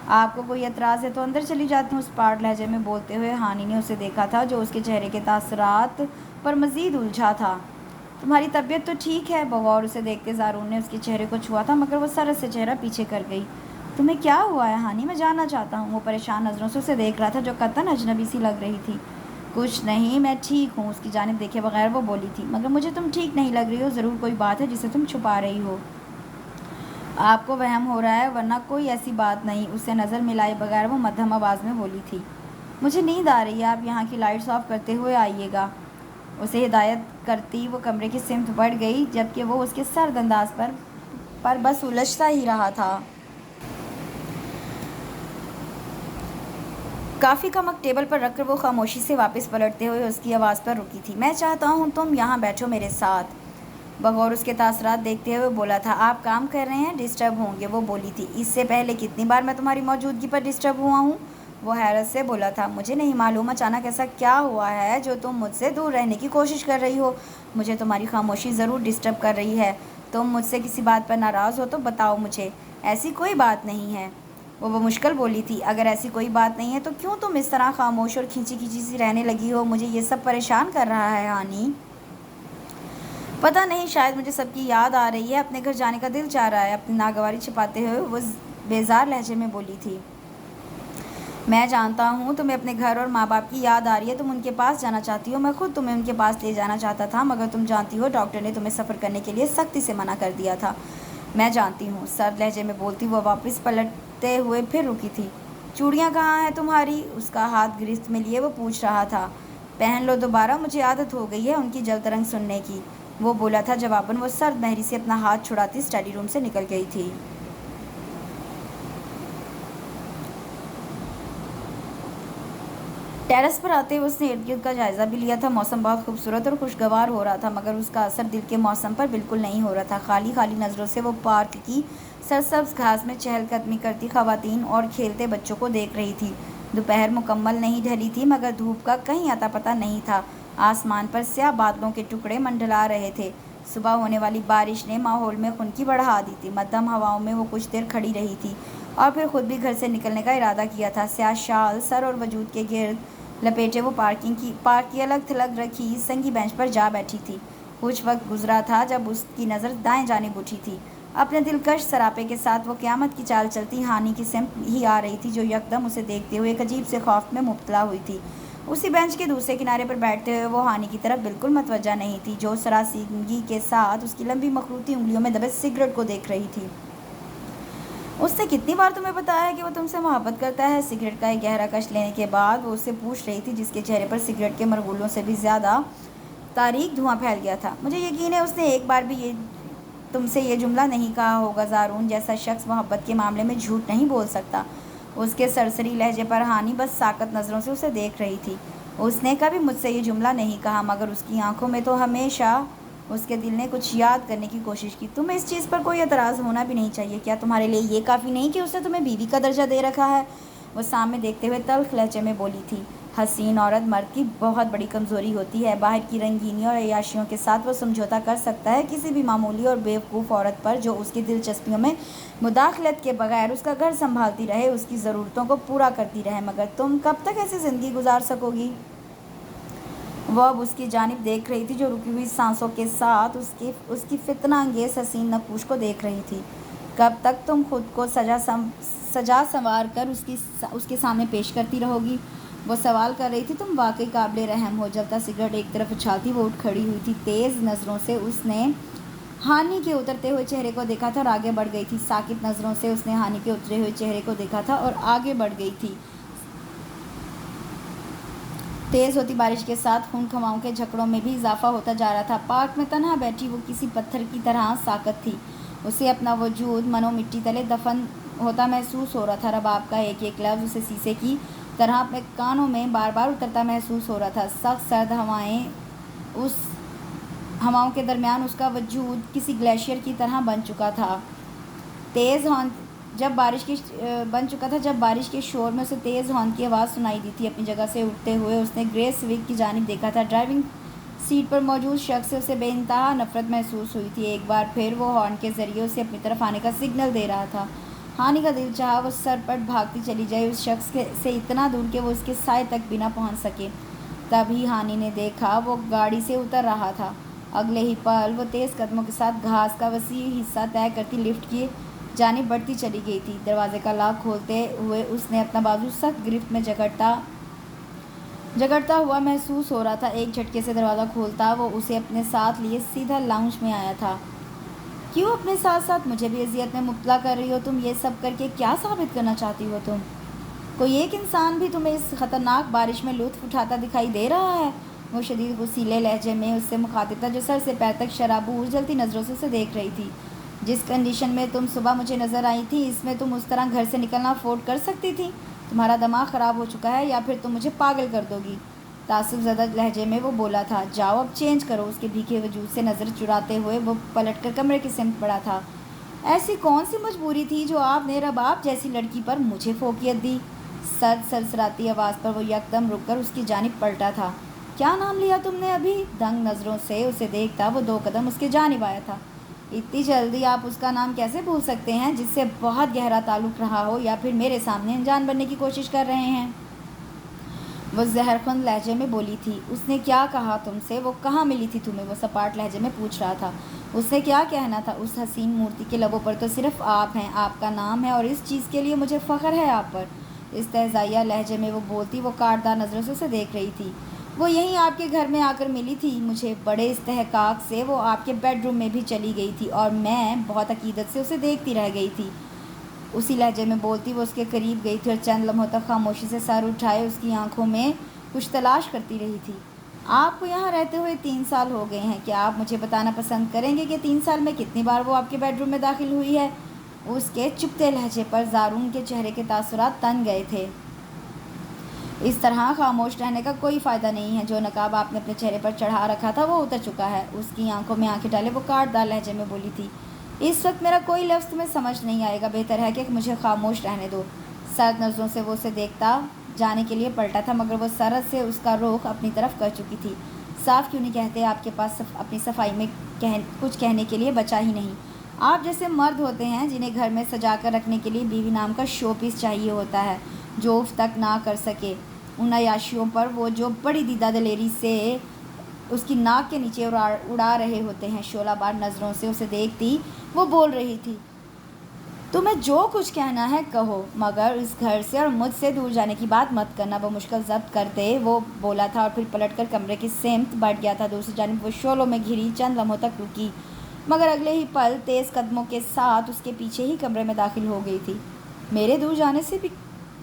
Speaker 1: آپ کو کوئی اعتراض ہے تو اندر چلی جاتی ہوں، اسپاٹ لہجے میں بولتے ہوئے ہانی نے اسے دیکھا تھا، جو اس کے چہرے کے تاثرات پر مزید الجھا تھا۔ تمہاری طبیعت تو ٹھیک ہے؟ بغور اسے دیکھتے زارون نے اس کے چہرے کو چھوا تھا، مگر وہ سرس سے چہرہ پیچھے کر گئی۔ تمہیں کیا ہوا ہے ہانی؟ میں جاننا چاہتا ہوں۔ وہ پریشان نظروں سے اسے دیکھ رہا تھا، جو قطعاً اجنبی سی لگ رہی تھی۔ کچھ نہیں، میں ٹھیک ہوں، اس کی جانب دیکھے بغیر وہ بولی تھی، مگر مجھے تم ٹھیک نہیں لگ رہی ہو، ضرور کوئی بات ہے جسے تم چھپا رہی ہو۔ آپ کو وہم ہو رہا ہے، ورنہ کوئی ایسی بات نہیں، اس سے نظر ملائے بغیر وہ مدھم آواز میں بولی تھی۔ مجھے نیند آ رہی ہے، آپ یہاں کی لائٹس آف کرتے ہوئے آئیے گا۔ اسے ہدایت کرتی وہ کمرے کی سمت بڑھ گئی، جبکہ وہ اس کے سرد انداز پر بس الجھتا ہی رہا تھا۔ کافی کا مگ ٹیبل پر رکھ کر وہ خاموشی سے واپس پلٹتے ہوئے اس کی آواز پر رکی تھی۔ میں چاہتا ہوں تم یہاں بیٹھو میرے ساتھ۔ بغور اس کے تاثرات دیکھتے ہوئے بولا تھا۔ آپ کام کر رہے ہیں، ڈسٹرب ہوں گے، وہ بولی تھی۔ اس سے پہلے کتنی بار میں تمہاری موجودگی پر ڈسٹرب ہوا ہوں؟ وہ حیرت سے بولا تھا۔ مجھے نہیں معلوم اچانک ایسا کیا ہوا ہے جو تم مجھ سے دور رہنے کی کوشش کر رہی ہو۔ مجھے تمہاری خاموشی ضرور ڈسٹرب کر رہی ہے۔ تم مجھ سے کسی بات پر ناراض ہو تو بتاؤ مجھے۔ ایسی کوئی بات نہیں ہے، وہ بمشکل بولی تھی۔ اگر ایسی کوئی بات نہیں ہے تو کیوں تم اس طرح خاموش اور کھینچی کھینچی سی رہنے لگی ہو؟ مجھے یہ سب پریشان کر رہا ہے ہانی۔ پتہ نہیں، شاید مجھے سب کی یاد آ رہی ہے، اپنے گھر جانے کا دل چاہ رہا ہے، اپنی ناگواری چھپاتے ہوئے وہ بیزار لہجے میں بولی تھی۔ میں جانتا ہوں تمہیں اپنے گھر اور ماں باپ کی یاد آ رہی ہے، تم ان کے پاس جانا چاہتی ہو، میں خود تمہیں ان کے پاس لے جانا چاہتا تھا، مگر تم جانتی ہو ڈاکٹر نے تمہیں سفر کرنے کے لیے سختی سے منع کر دیا تھا۔ میں جانتی ہوں، سرد لہجے میں بولتی وہ واپس پلٹتے ہوئے پھر رکی تھی۔ چوڑیاں کہاں ہیں تمہاری؟ اس کا ہاتھ گرفت میں لیے وہ پوچھ رہا تھا۔ پہن لو دوبارہ، مجھے عادت ہو گئی ہے ان کی جلد رنگ سننے کی، وہ بولا تھا جواباً۔ وہ سرد مہری سے اپنا ہاتھ چھڑاتی اسٹڈی روم سے نکل گئی تھی۔ ٹیرس پر آتے ہوئے اس نے ارد گرد کا جائزہ بھی لیا تھا۔ موسم بہت خوبصورت اور خوشگوار ہو رہا تھا، مگر اس کا اثر دل کے موسم پر بالکل نہیں ہو رہا تھا۔ خالی خالی نظروں سے وہ پارک کی سرسبز گھاس میں چہل قدمی کرتی خواتین اور کھیلتے بچوں کو دیکھ رہی تھی۔ دوپہر مکمل نہیں ڈھلی تھی، مگر دھوپ کا کہیں اتا پتہ نہیں تھا۔ آسمان پر سیاہ بادلوں کے ٹکڑے منڈلا رہے تھے۔ صبح ہونے والی بارش نے ماحول میں خنکی بڑھا دی تھی۔ مدھم ہواؤں میں وہ کچھ دیر کھڑی رہی تھی اور پھر خود بھی گھر سے نکلنے کا ارادہ کیا تھا۔ سیاہ شال سر اور وجود کے گرد لپیٹے وہ پارک کی الگ تھلگ رکھی سنگی بینچ پر جا بیٹھی تھی۔ کچھ وقت گزرا تھا جب اس کی نظر دائیں جانب اٹھی تھی۔ اپنے دلکش سراپے کے ساتھ وہ قیامت کی چال چلتی ہانی کی سمت ہی آ رہی تھی، جو یکدم اسے دیکھتے ہوئے ایک عجیب سے خوف میں مبتلا ہوئی تھی۔ اسی بینچ کے دوسرے کنارے پر بیٹھتے ہوئے وہ ہانی کی طرف بالکل متوجہ نہیں تھی، جو سراسیمگی کے ساتھ اس کی لمبی مخروطی انگلیوں میں دبے سگریٹ کو دیکھ رہی تھی۔ اس نے کتنی بار تمہیں بتایا ہے کہ وہ تم سے محبت کرتا ہے؟ سگریٹ کا ایک گہرا کش لینے کے بعد وہ اس سے پوچھ رہی تھی، جس کے چہرے پر سگریٹ کے مرغولوں سے بھی زیادہ تاریک دھواں پھیل گیا تھا۔ مجھے یقین ہے اس نے ایک بار بھی تم سے یہ جملہ نہیں کہا ہوگا۔ زارون جیسا شخص محبت کے معاملے میں جھوٹ نہیں بول سکتا۔ اس کے سرسری لہجے پر ہانی بس ساکت نظروں سے اسے دیکھ رہی تھی۔ اس نے کبھی مجھ سے یہ جملہ نہیں کہا، مگر اس کی آنکھوں میں تو ہمیشہ اس کے دل نے کچھ یاد کرنے کی کوشش کی۔ تمہیں اس چیز پر کوئی اعتراض ہونا بھی نہیں چاہیے۔ کیا تمہارے لیے یہ کافی نہیں کہ اس نے تمہیں بیوی کا درجہ دے رکھا ہے؟ وہ سامنے دیکھتے ہوئے تلخ لہجے میں بولی تھی۔ حسین عورت مرد کی بہت بڑی کمزوری ہوتی ہے۔ باہر کی رنگینی اور عیاشیوں کے ساتھ وہ سمجھوتا کر سکتا ہے کسی بھی معمولی اور بیوقوف عورت پر، جو اس کی دلچسپیوں میں مداخلت کے بغیر اس کا گھر سنبھالتی رہے، اس کی ضرورتوں کو پورا کرتی رہے۔ مگر تم کب تک ایسی زندگی گزار سکو گی؟ وہ اب اس کی جانب دیکھ رہی تھی، جو رکی ہوئی سانسوں کے ساتھ اس کی فتنہ انگیز حسین نقوش کو دیکھ رہی تھی۔ کب تک تم خود کو سجا سنوار کر اس کے سامنے پیش کرتی رہو گی؟ وہ سوال کر رہی تھی۔ تم واقعی قابل رحم ہو۔ جلتا سگریٹ ایک طرف اچھالتی وہ اٹھ کھڑی ہوئی تھی۔ تیز نظروں سے اس نے ہانی کے اترتے ہوئے چہرے کو دیکھا تھا اور آگے بڑھ گئی تھی۔ ساکت نظروں سے اس نے ہانی کے اترے ہوئے چہرے کو دیکھا تھا اور آگے بڑھ گئی تھی۔ تیز ہوتی بارش کے ساتھ خون خماؤں کے جھکڑوں میں بھی اضافہ ہوتا جا رہا تھا۔ پارک میں تنہا بیٹھی وہ کسی پتھر کی طرح ساکت تھی۔ اسے اپنا وجود منو مٹی تلے دفن ہوتا محسوس ہو رہا تھا۔ رباب کا ایک ایک لفظ اسے شیشے کی طرح اپنے کانوں میں بار بار اترتا محسوس ہو رہا تھا۔ سخت سرد ہواؤں کے درمیان اس کا وجود کسی گلیشیئر کی طرح بن چکا تھا۔ جب بارش کے شور میں اسے تیز ہارن کی آواز سنائی دی تھی۔ اپنی جگہ سے اٹھتے ہوئے اس نے گریس وگ کی جانب دیکھا تھا۔ ڈرائیونگ سیٹ پر موجود شخص سے اسے بے انتہا نفرت محسوس ہوئی تھی۔ ایک بار پھر وہ ہارن کے ذریعے اسے اپنی طرف آنے کا سگنل دے رہا تھا۔ ہانی کا دل چاہا وہ سرپٹ بھاگتی چلی جائے اس شخص سے اتنا دور کہ وہ اس کے سائے تک بھی نہ پہنچ سکے۔ تبھی ہانی نے دیکھا وہ گاڑی سے اتر رہا تھا۔ اگلے ہی پل وہ تیز قدموں کے ساتھ گھاس کا وسیع حصہ طے کرتی لفٹ کی جانب بڑھتی چلی گئی تھی۔ دروازے کا لاک کھولتے ہوئے اس نے اپنا بازو سخت گرفت میں جگڑتا ہوا محسوس ہو رہا تھا۔ ایک جھٹکے سے دروازہ کھولتا وہ اسے اپنے ساتھ لیے سیدھا لاؤنج میں آیا تھا۔ کیوں اپنے ساتھ ساتھ مجھے بھی اذیت میں مبتلا کر رہی ہو تم؟ یہ سب کر کے کیا ثابت کرنا چاہتی ہو تم؟ کوئی ایک انسان بھی تمہیں اس خطرناک بارش میں لطف اٹھاتا دکھائی دے رہا ہے؟ وہ شدید غصیلے لہجے میں اس سے مخاطب تھا جو سر سے پیر تک شرابور جلتی نظروں سے اسے دیکھ رہی تھی۔ جس کنڈیشن میں تم صبح مجھے نظر آئی تھی اس میں تم اس طرح گھر سے نکلنا افورڈ کر سکتی تھی؟ تمہارا دماغ خراب ہو چکا ہے یا پھر تم مجھے پاگل کر دو گی؟ تعصب زدہ لہجے میں وہ بولا تھا۔ جاؤ اب چینج کرو۔ اس کے بھیگے وجود سے نظر چراتے ہوئے وہ پلٹ کر کمرے کی سمت بڑھا تھا۔ ایسی کون سی مجبوری تھی جو آپ نے رباب جیسی لڑکی پر مجھے فوقیت دی؟ سرد سرسراتی آواز پر وہ یکدم رک کر اس کی جانب پلٹا تھا۔ کیا نام لیا تم نے ابھی؟ دنگ نظروں سے اسے دیکھتا وہ 2 قدم اس کے جانب آیا تھا۔ اتنی جلدی آپ اس کا نام کیسے بھول سکتے ہیں جس سے بہت گہرا تعلق رہا ہو، یا پھر میرے سامنے انجان بننے کی کوشش کر رہے ہیں؟ وہ زہرخند لہجے میں بولی تھی۔ اس نے کیا کہا تم سے؟ وہ کہاں ملی تھی تمہیں؟ وہ سپاٹ لہجے میں پوچھ رہا تھا۔ اس نے کیا کہنا تھا؟ اس حسین مورتی کے لبوں پر تو صرف آپ ہیں، آپ کا نام ہے اور اس چیز کے لیے مجھے فخر ہے آپ پر۔ استہزائیہ لہجے میں وہ بولتی وہ کاٹدار نظروں سے اسے دیکھ رہی تھی۔ وہ یہیں آپ کے گھر میں آ کر ملی تھی مجھے بڑے استحقاق سے۔ وہ آپ کے بیڈ روم میں بھی چلی گئی تھی اور میں بہت عقیدت سے اسے دیکھتی رہ گئی تھی۔ اسی لہجے میں بولتی وہ اس کے قریب گئی تھی اور چند لمحوں تک خاموشی سے سر اٹھائے اس کی آنکھوں میں کچھ تلاش کرتی رہی تھی۔ آپ کو یہاں رہتے ہوئے 3 سال ہو گئے ہیں۔ کیا آپ مجھے بتانا پسند کریں گے کہ 3 سال میں کتنی بار وہ آپ کے بیڈ روم میں داخل ہوئی ہے؟ اس کے چپتے لہجے پر زارون کے چہرے کے تاثرات تن گئے تھے۔ اس طرح خاموش رہنے کا کوئی فائدہ نہیں ہے۔ جو نقاب آپ نے اپنے چہرے پر چڑھا رکھا تھا وہ اتر چکا ہے۔ اس کی آنکھوں میں آنکھیں ڈالے وہ کاٹدار لہجے میں بولی تھی۔ اس وقت میرا کوئی لفظ تمہیں سمجھ نہیں آئے گا، بہتر ہے کہ مجھے خاموش رہنے دو۔ سرد نظروں سے وہ اسے دیکھتا جانے کے لیے پلٹا تھا مگر وہ سرد سے اس کا رخ اپنی طرف کر چکی تھی۔ صاف کیوں نہیں کہتے؟ آپ کے پاس اپنی صفائی میں کچھ کہنے کے لیے بچا ہی نہیں۔ آپ جیسے مرد ہوتے ہیں جنہیں گھر میں سجا کر رکھنے کے لیے بیوی نام کا شو پیس چاہیے ہوتا ہے جو اف تک نہ کر سکے، ان عیاشیوں پر وہ جو بڑی دیدہ دلیری سے اس کی ناک کے نیچے اڑا رہے ہوتے ہیں۔ شعلہ بار نظروں سے اسے دیکھتی وہ بول رہی تھی۔ تمہیں جو کچھ کہنا ہے کہو مگر اس گھر سے اور مجھ سے دور جانے کی بات مت کرنا۔ وہ مشکل ضبط کرتے وہ بولا تھا اور پھر پلٹ کر کمرے کی سمت بڑھ گیا تھا۔ دوسری جانب وہ شعلوں میں گھری چند لمحوں تک رکی مگر اگلے ہی پل تیز قدموں کے ساتھ اس کے پیچھے ہی کمرے میں داخل ہو گئی تھی۔ میرے دور جانے سے بھی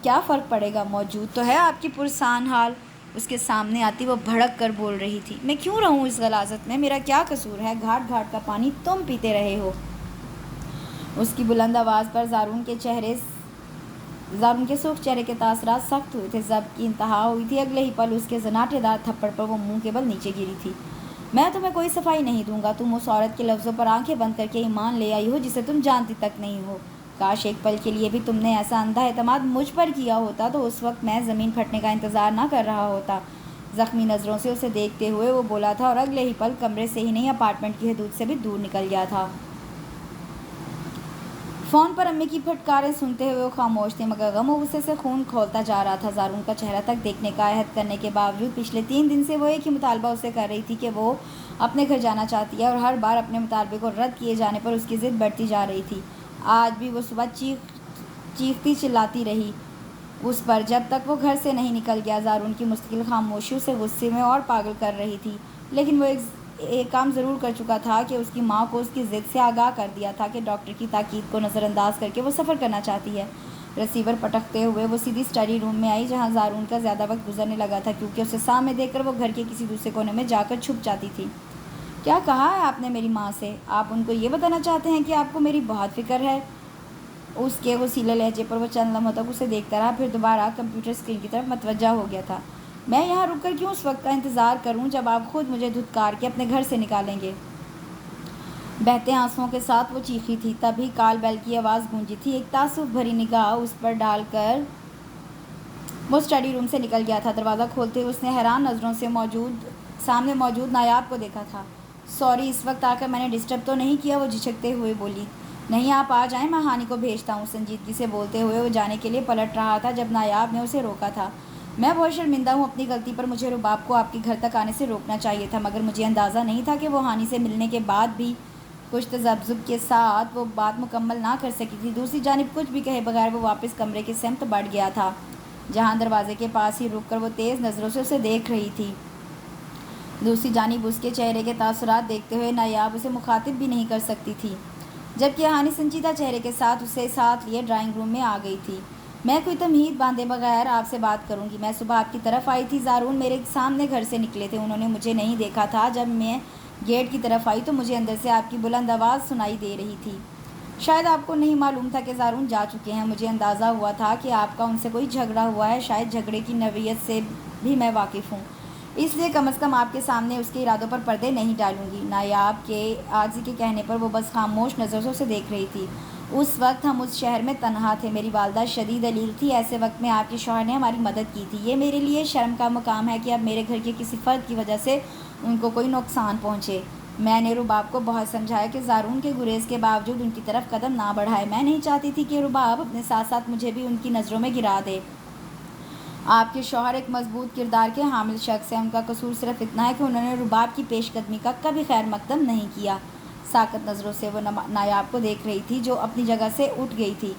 Speaker 1: کیا فرق پڑے گا؟ موجود تو ہے آپ کی پرسان حال۔ اس کے سامنے آتی وہ بھڑک کر بول رہی تھی۔ میں کیوں رہوں اس غلاظت میں؟ میرا کیا قصور ہے؟ گھاٹ گھاٹ کا پانی تم پیتے رہے ہو۔ اس کی بلند آواز پر زارون کے سرخ چہرے کے تاثرات سخت ہوئے تھے۔ ضبط کی انتہا ہوئی تھی۔ اگلے ہی پل اس کے زناٹے دار تھپڑ پر وہ منہ کے بل نیچے گری تھی۔ میں تمہیں کوئی صفائی نہیں دوں گا۔ تم اس عورت کے لفظوں پر آنکھیں بند کر کے ایمان لے آئی ہو جسے تم جانتی تک نہیں ہو۔ کاش ایک پل کے لیے بھی تم نے ایسا اندھا اعتماد مجھ پر کیا ہوتا تو اس وقت میں زمین پھٹنے کا انتظار نہ کر رہا ہوتا۔ زخمی نظروں سے اسے دیکھتے ہوئے وہ بولا تھا اور اگلے ہی پل کمرے سے ہی نہیں اپارٹمنٹ کی حدود سے بھی دور نکل گیا تھا۔ فون پر امی کی پھٹکاریں سنتے ہوئے وہ خاموش تھے مگر غم و غصے سے خون کھولتا جا رہا تھا۔ زارون کا چہرہ تک دیکھنے کا عہد کرنے کے باوجود پچھلے 3 دن سے وہ ایک ہی مطالبہ اسے کر رہی تھی کہ وہ اپنے گھر جانا چاہتی ہے اور ہر بار اپنے مطالبے کو رد کیے جانے پر اس کی ضد بڑھتی جا رہی تھی۔ آج بھی وہ صبح چیختی چلاتی رہی اس پر جب تک وہ گھر سے نہیں نکل گیا۔ زارون کی مستقل خاموشی اسے غصے میں اور پاگل کر رہی تھی لیکن وہ ایک ایک کام ضرور کر چکا تھا کہ اس کی ماں کو اس کی ضد سے آگاہ کر دیا تھا کہ ڈاکٹر کی تاکید کو نظر انداز کر کے وہ سفر کرنا چاہتی ہے۔ ریسیور پٹکتے ہوئے وہ سیدھی اسٹڈی روم میں آئی جہاں زارون کا زیادہ وقت گزرنے لگا تھا کیونکہ اسے سامنے دیکھ کر وہ گھر کے کسی دوسرے کونے میں جا کر چھپ جاتی تھی۔ کیا کہا ہے آپ نے میری ماں سے؟ آپ ان کو یہ بتانا چاہتے ہیں کہ آپ کو میری بہت فکر ہے؟ اس کے وسیلے لہجے پر وہ چند لمحوں تک اسے دیکھتا رہا، پھر دوبارہ کمپیوٹر اسکرین کی طرف متوجہ ہو گیا تھا۔ میں یہاں رک کر کیوں اس وقت کا انتظار کروں جب آپ خود مجھے دھتکار کے اپنے گھر سے نکالیں گے؟ بہتے آنسوؤں کے ساتھ وہ چیخی تھی۔ تبھی کال بیل کی آواز گونجی تھی۔ ایک تعصب بھری نگاہ اس پر ڈال کر وہ اسٹڈی روم سے نکل گیا تھا۔ دروازہ کھولتے ہوئے اس نے حیران نظروں سے سامنے موجود نایاب کو دیکھا تھا۔ سوری، اس وقت آ کر میں نے ڈسٹرب تو نہیں کیا؟ وہ جھجکتے ہوئے بولی۔ نہیں، آپ آ جائیں، میں ہانی کو بھیجتا ہوں۔ سنجیدگی سے بولتے ہوئے وہ جانے کے لیے پلٹ رہا تھا جب نایاب نے اسے روکا تھا۔ میں بہت شرمندہ ہوں اپنی غلطی پر، مجھے رباب کو آپ کے گھر تک آنے سے روکنا چاہیے تھا، مگر مجھے اندازہ نہیں تھا کہ وہ ہانی سے ملنے کے بعد بھی کچھ تذبذب کے ساتھ وہ بات مکمل نہ کر سکی تھی۔ دوسری جانب کچھ بھی کہے بغیر وہ واپس کمرے کی سمت بڑھ گیا تھا جہاں دروازے کے پاس ہی رک کر وہ تیز نظروں سے اسے دیکھ رہی تھی۔ دوسری جانب اس کے چہرے کے تاثرات دیکھتے ہوئے نایاب اسے مخاطب بھی نہیں کر سکتی تھی، جبکہ ہانی سنجیدہ چہرے کے ساتھ اسے ساتھ لیے ڈرائنگ روم میں آ گئی تھی۔ میں کوئی تمہید باندھے بغیر آپ سے بات کروں گی۔ میں صبح آپ کی طرف آئی تھی، زارون میرے سامنے گھر سے نکلے تھے، انہوں نے مجھے نہیں دیکھا تھا۔ جب میں گیٹ کی طرف آئی تو مجھے اندر سے آپ کی بلند آواز سنائی دے رہی تھی۔ شاید آپ کو نہیں معلوم تھا کہ زارون جا چکے ہیں۔ مجھے اندازہ ہوا تھا کہ آپ کا ان سے کوئی جھگڑا ہوا ہے، شاید جھگڑے کی نوعیت سے بھی میں واقف ہوں، اس لیے کم از کم آپ کے سامنے اس کے ارادوں پر پردے نہیں ڈالوں گی۔ نایاب کے عاجزی کے کہنے پر وہ بس خاموش نظروں سے اسے دیکھ رہی تھی۔ اس وقت ہم اس شہر میں تنہا تھے، میری والدہ شدید علیل تھی، ایسے وقت میں آپ کے شوہر نے ہماری مدد کی تھی۔ یہ میرے لیے شرم کا مقام ہے کہ اب میرے گھر کے کسی فرد کی وجہ سے ان کو کوئی نقصان پہنچے۔ میں نے رباب کو بہت سمجھایا کہ زارون کے گریز کے باوجود ان کی طرف قدم نہ بڑھائے۔ میں نہیں چاہتی تھی کہ رباب اپنے ساتھ ساتھ مجھے بھی ان کی نظروں میں گرا دے۔ آپ کے شوہر ایک مضبوط کردار کے حامل شخص ہیں، ان کا قصور صرف اتنا ہے کہ انہوں نے رباب کی پیش قدمی کا کبھی خیر مقدم نہیں کیا۔ ساکت نظروں سے وہ نایاب کو دیکھ رہی تھی جو اپنی جگہ سے اٹھ گئی تھی۔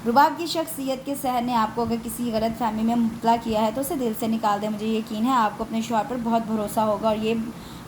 Speaker 1: رباب کی شخصیت کے سحر نے آپ کو اگر کسی غلط فہمی میں مبتلا کیا ہے تو اسے دل سے نکال دیں۔ مجھے یقین ہے آپ کو اپنے شوہر پر بہت بھروسہ ہوگا اور یہ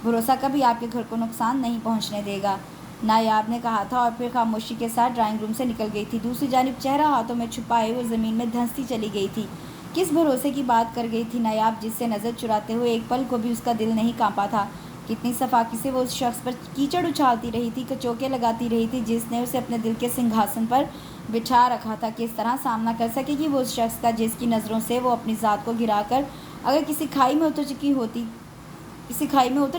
Speaker 1: بھروسہ کبھی آپ کے گھر کو نقصان نہیں پہنچنے دے گا، نایاب نے کہا تھا اور پھر خاموشی کے ساتھ ڈرائنگ روم سے نکل گئی تھی۔ دوسری جانب چہرہ ہاتھوں میں چھپائے وہ زمین میں دھنستی چلی گئی تھی۔ کس بھروسے کی بات کر گئی تھی نایاب، جس سے نظر چراتے ہوئے ایک پل کو بھی اس کا دل نہیں کانپا تھا؟ کتنی صفاقی سے وہ اس شخص پر کیچڑ اچھالتی رہی تھی، کچوکے لگاتی رہی تھی جس نے اسے اپنے دل کے سنگھاسن پر بٹھا رکھا تھا۔ کس طرح سامنا کر سکے گی وہ اس شخص کا جس کی نظروں سے وہ اپنی ذات کو گرا کر اگر کسی کھائی میں اتر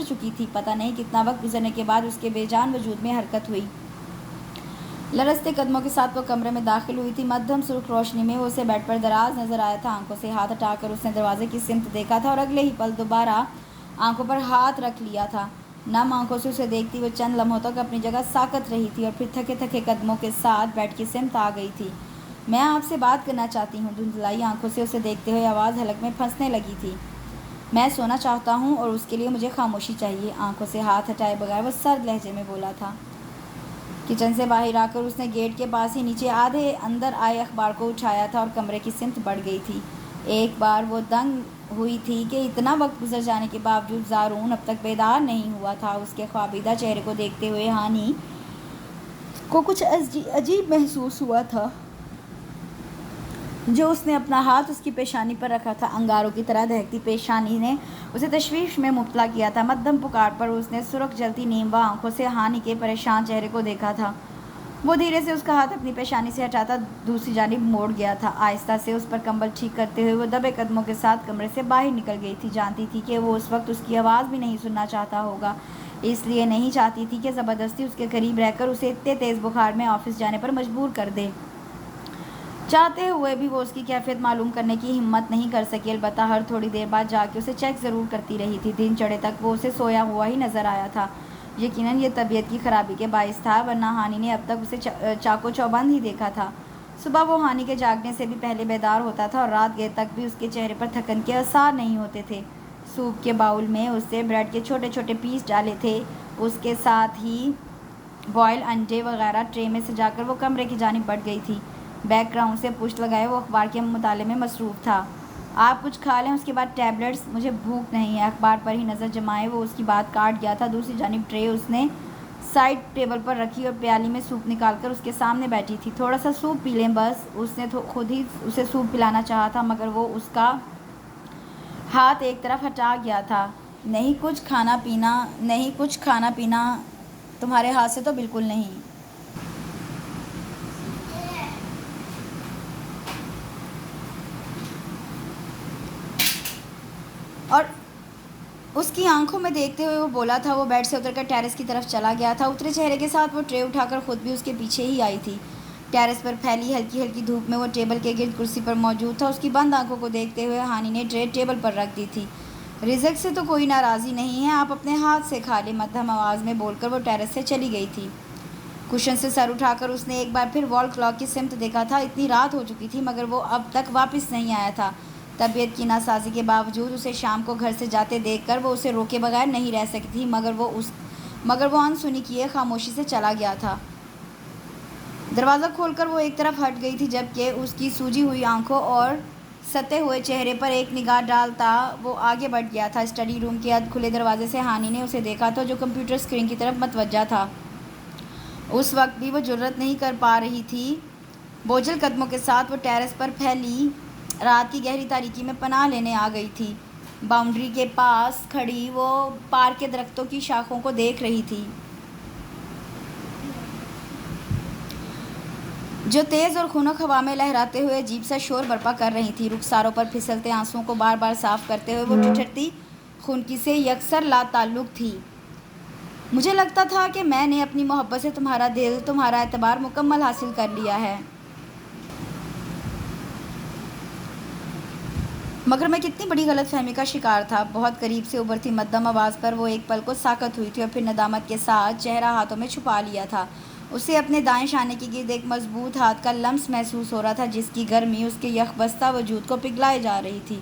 Speaker 1: چکی تھی؟ پتہ نہیں کتنا وقت گزرنے کے بعد اس کے بے جان وجود میں حرکت ہوئی۔ لرزتے قدموں کے ساتھ وہ کمرے میں داخل ہوئی تھی۔ مدھم سرخ روشنی میں وہ اسے بیڈ پر دراز نظر آیا تھا۔ آنکھوں سے ہاتھ ہٹا کر اس نے دروازے کی سمت دیکھا تھا اور اگلے ہی پل دوبارہ آنکھوں پر ہاتھ رکھ لیا تھا۔ نم آنکھوں سے اسے دیکھتی وہ چند لمحوں تک اپنی جگہ ساکت رہی تھی اور پھر تھکے تھکے قدموں کے ساتھ بیڈ کی سمت آ گئی تھی۔ میں آپ سے بات کرنا چاہتی ہوں، دھندلائی آنکھوں سے اسے دیکھتے ہوئے آواز حلق میں پھنسنے لگی تھی۔ میں سونا چاہتا ہوں اور اس کے لیے مجھے خاموشی چاہیے، آنکھوں سے ہاتھ ہٹائے بغیر وہ سرد لہجے میں بولا تھا۔ کچن سے باہر آ کر اس نے گیٹ کے پاس ہی نیچے آدھے اندر آئے اخبار کو اٹھایا تھا اور کمرے کی سمت بڑھ گئی تھی۔ ایک بار وہ دنگ ہوئی تھی کہ اتنا وقت گزر جانے کے باوجود زارون اب تک بیدار نہیں ہوا تھا۔ اس کے خوابیدہ چہرے کو دیکھتے ہوئے ہانی کو کچھ عجیب محسوس ہوا تھا۔ جو اس نے اپنا ہاتھ اس کی پیشانی پر رکھا تھا، انگاروں کی طرح دہکتی پیشانی نے اسے تشویش میں مبتلا کیا تھا۔ مدھم پکار پر اس نے سرخ جلتی نیموا آنکھوں سے ہانی کے پریشان چہرے کو دیکھا تھا۔ وہ دھیرے سے اس کا ہاتھ اپنی پیشانی سے ہٹاتا دوسری جانب موڑ گیا تھا۔ آہستہ سے اس پر کمبل ٹھیک کرتے ہوئے وہ دبے قدموں کے ساتھ کمرے سے باہر نکل گئی تھی۔ جانتی تھی کہ وہ اس وقت اس کی آواز بھی نہیں سننا چاہتا ہوگا، اس لیے نہیں چاہتی تھی کہ زبردستی اس کے قریب رہ کر اسے اتنے تیز بخار میں آفس جانے پر مجبور کر دے۔ چاہتے ہوئے بھی وہ اس کی کیفیت معلوم کرنے کی ہمت نہیں کر سکی، البتہ ہر تھوڑی دیر بعد جا کے اسے چیک ضرور کرتی رہی تھی۔ دن چڑھے تک وہ اسے سویا ہوا ہی نظر آیا تھا۔ یقیناً یہ طبیعت کی خرابی کے باعث تھا، ورنہ ہانی نے اب تک اسے چاقو چوبند ہی دیکھا تھا۔ صبح وہ ہانی کے جاگنے سے بھی پہلے بیدار ہوتا تھا اور رات گئے تک بھی اس کے چہرے پر تھکن کے آثار نہیں ہوتے تھے۔ سوپ کے باؤل میں اس نے بریڈ کے چھوٹے چھوٹے پیس ڈالے تھے، اس کے ساتھ ہی بوائل انڈے وغیرہ ٹرے میں سجا کر وہ کمرے کی جانب بڑھ گئی تھی۔ بیک گراؤنڈ سے پشت لگائے وہ اخبار کے مطالعے میں مصروف تھا۔ آپ کچھ کھا لیں، اس کے بعد ٹیبلٹس، مجھے بھوک نہیں ہے۔ اخبار پر ہی نظر جمائے وہ اس کی بات کاٹ گیا تھا۔ دوسری جانب ٹرے اس نے سائڈ ٹیبل پر رکھی اور پیالی میں سوپ نکال کر اس کے سامنے بیٹھی تھی۔ تھوڑا سا سوپ پی لیں بس۔ اس نے خود ہی اسے سوپ پلانا چاہا تھا مگر وہ اس کا ہاتھ ایک طرف ہٹا گیا تھا۔ نہیں کچھ کھانا پینا تمہارے ہاتھ سے تو بالکل نہیں۔ اور اس کی آنکھوں میں دیکھتے ہوئے وہ بولا تھا۔ وہ بیڈ سے اتر کر ٹیرس کی طرف چلا گیا تھا۔ اترے چہرے کے ساتھ وہ ٹرے اٹھا کر خود بھی اس کے پیچھے ہی آئی تھی۔ ٹیرس پر پھیلی ہلکی ہلکی دھوپ میں وہ ٹیبل کے گرد کرسی پر موجود تھا۔ اس کی بند آنکھوں کو دیکھتے ہوئے ہانی نے ٹرے ٹیبل پر رکھ دی تھی۔ رزق سے تو کوئی ناراضی نہیں ہے، آپ اپنے ہاتھ سے کھا لیں، مدھم آواز میں بول کر وہ ٹیرس سے چلی گئی تھی۔ کشن سے سر اٹھا کر اس نے ایک بار پھر وال کلاک کی سمت دیکھا تھا۔ اتنی رات ہو چکی تھی مگر وہ اب تک واپس نہیں آیا تھا۔ طبیعت کی ناسازی کے باوجود اسے شام کو گھر سے جاتے دیکھ کر وہ اسے روکے بغیر نہیں رہ سکتی تھی، مگر وہ انسنی کیے خاموشی سے چلا گیا تھا۔ دروازہ کھول کر وہ ایک طرف ہٹ گئی تھی جبکہ اس کی سوجی ہوئی آنکھوں اور ستے ہوئے چہرے پر ایک نگاہ ڈالتا وہ آگے بڑھ گیا تھا۔ اسٹڈی روم کے ادھ کھلے دروازے سے ہانی نے اسے دیکھا تھا جو کمپیوٹر اسکرین کی طرف متوجہ تھا۔ اس وقت بھی وہ جرأت نہیں کر پا رہی تھی۔ بوجھل قدموں کے ساتھ وہ ٹیرس پر پھیلی رات کی گہری تاریکی میں پناہ لینے آ گئی تھی۔ باؤنڈری کے پاس کھڑی وہ پارک کے درختوں کی شاخوں کو دیکھ رہی تھی جو تیز اور خنک ہوا میں لہراتے ہوئے عجیب سا شور برپا کر رہی تھی۔ رخساروں پر پھسلتے آنسوؤں کو بار بار صاف کرتے ہوئے وہ ٹھٹھرتی خنکی سے یکسر لا تعلق تھی۔ مجھے لگتا تھا کہ میں نے اپنی محبت سے تمہارا دل، تمہارا اعتبار مکمل حاصل کر لیا ہے، مگر میں کتنی بڑی غلط فہمی کا شکار تھا۔ بہت قریب سے ابھرتی مدھم آواز پر وہ ایک پل کو ساکت ہوئی تھی اور پھر ندامت کے ساتھ چہرہ ہاتھوں میں چھپا لیا تھا۔ اسے اپنے دائیں شانے کے گرد ایک مضبوط ہاتھ کا لمس محسوس ہو رہا تھا جس کی گرمی اس کے یخ بستہ وجود کو پگھلائے جا رہی تھی۔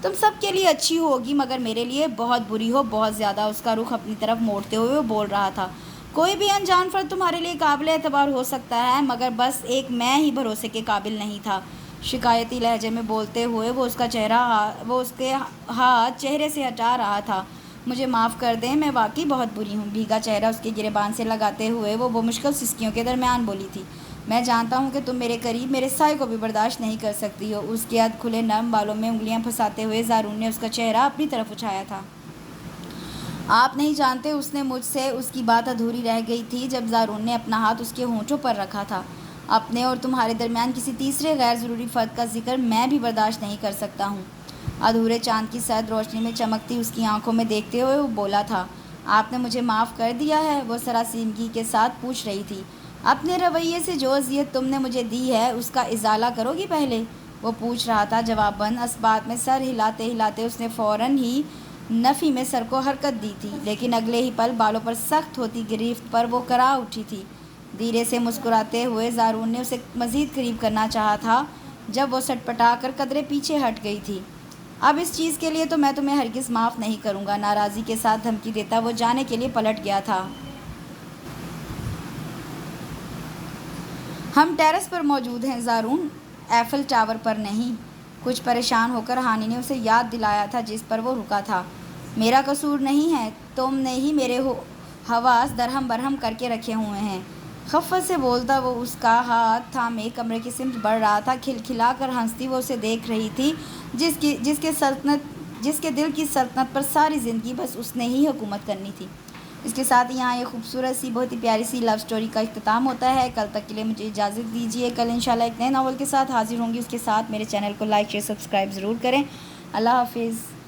Speaker 1: تم سب کے لیے اچھی ہوگی مگر میرے لیے بہت بری ہو، بہت زیادہ۔ اس کا رخ اپنی طرف موڑتے ہوئے وہ بول رہا تھا۔ کوئی بھی انجان فرد تمہارے لیے قابل اعتبار ہو سکتا ہے مگر بس ایک میں ہی بھروسے کے قابل نہیں تھا۔ شکایتی لہجے میں بولتے ہوئے وہ اس کے ہاتھ چہرے سے ہٹا رہا تھا۔ مجھے معاف کر دیں، میں واقعی بہت بری ہوں۔ بھیگا چہرہ اس کے گریبان سے لگاتے ہوئے وہ بمشکل سسکیوں کے درمیان بولی تھی۔ میں جانتا ہوں کہ تم میرے قریب میرے سائے کو بھی برداشت نہیں کر سکتی ہو۔ اس کے ادھ کھلے نرم بالوں میں انگلیاں پھنساتے ہوئے زارون نے اس کا چہرہ اپنی طرف اٹھایا تھا۔ آپ نہیں جانتے، اس نے مجھ سے اس کی بات ادھوری رہ گئی تھی جب زارون نے اپنا ہاتھ اس کے ہونٹوں پر رکھا تھا۔ اپنے اور تمہارے درمیان کسی تیسرے غیر ضروری فرد کا ذکر میں بھی برداشت نہیں کر سکتا ہوں۔ ادھورے چاند کی سرد روشنی میں چمکتی اس کی آنکھوں میں دیکھتے ہوئے وہ بولا تھا۔ آپ نے مجھے معاف کر دیا ہے؟ وہ سراسیمگی کے ساتھ پوچھ رہی تھی۔ اپنے رویے سے جو اذیت تم نے مجھے دی ہے اس کا ازالہ کرو گی پہلے؟ وہ پوچھ رہا تھا جواباً۔ اسبات میں سر ہلاتے ہلاتے اس نے فوراً ہی نفی میں سر کو حرکت دی تھی لیکن اگلے ہی پل بالوں پر سخت ہوتی گرفت پر وہ کرا اٹھی تھی۔ دھیرے سے مسکراتے ہوئے زارون نے اسے مزید قریب کرنا چاہا تھا جب وہ سٹپٹا کر قدرے پیچھے ہٹ گئی تھی۔ اب اس چیز کے لیے تو میں تمہیں ہرگز معاف نہیں کروں گا، ناراضی کے ساتھ دھمکی دیتا وہ جانے کے لیے پلٹ گیا تھا۔ ہم ٹیرس پر موجود ہیں زارون، ایفل ٹاور پر نہیں۔ کچھ پریشان ہو کر ہانی نے اسے یاد دلایا تھا جس پر وہ رکا تھا۔ میرا قصور نہیں ہے، تم نے ہی میرے حواس درہم برہم کر کے رکھے ہوئے ہیں۔ خفت سے بولتا وہ اس کا ہاتھ تھامے کمرے کی سمت بڑھ رہا تھا۔ کھلکھلا کر ہنستی وہ اسے دیکھ رہی تھی جس کے دل کی سلطنت پر ساری زندگی بس اس نے ہی حکومت کرنی تھی۔ اس کے ساتھ یہاں یہ خوبصورت سی بہت ہی پیاری سی لو سٹوری کا اختتام ہوتا ہے۔ کل تک کے لیے مجھے اجازت دیجیے، کل انشاءاللہ ایک نئے ناول کے ساتھ حاضر ہوں گی۔ اس کے ساتھ میرے چینل کو لائک شیئر سبسکرائب ضرور کریں۔ اللہ حافظ۔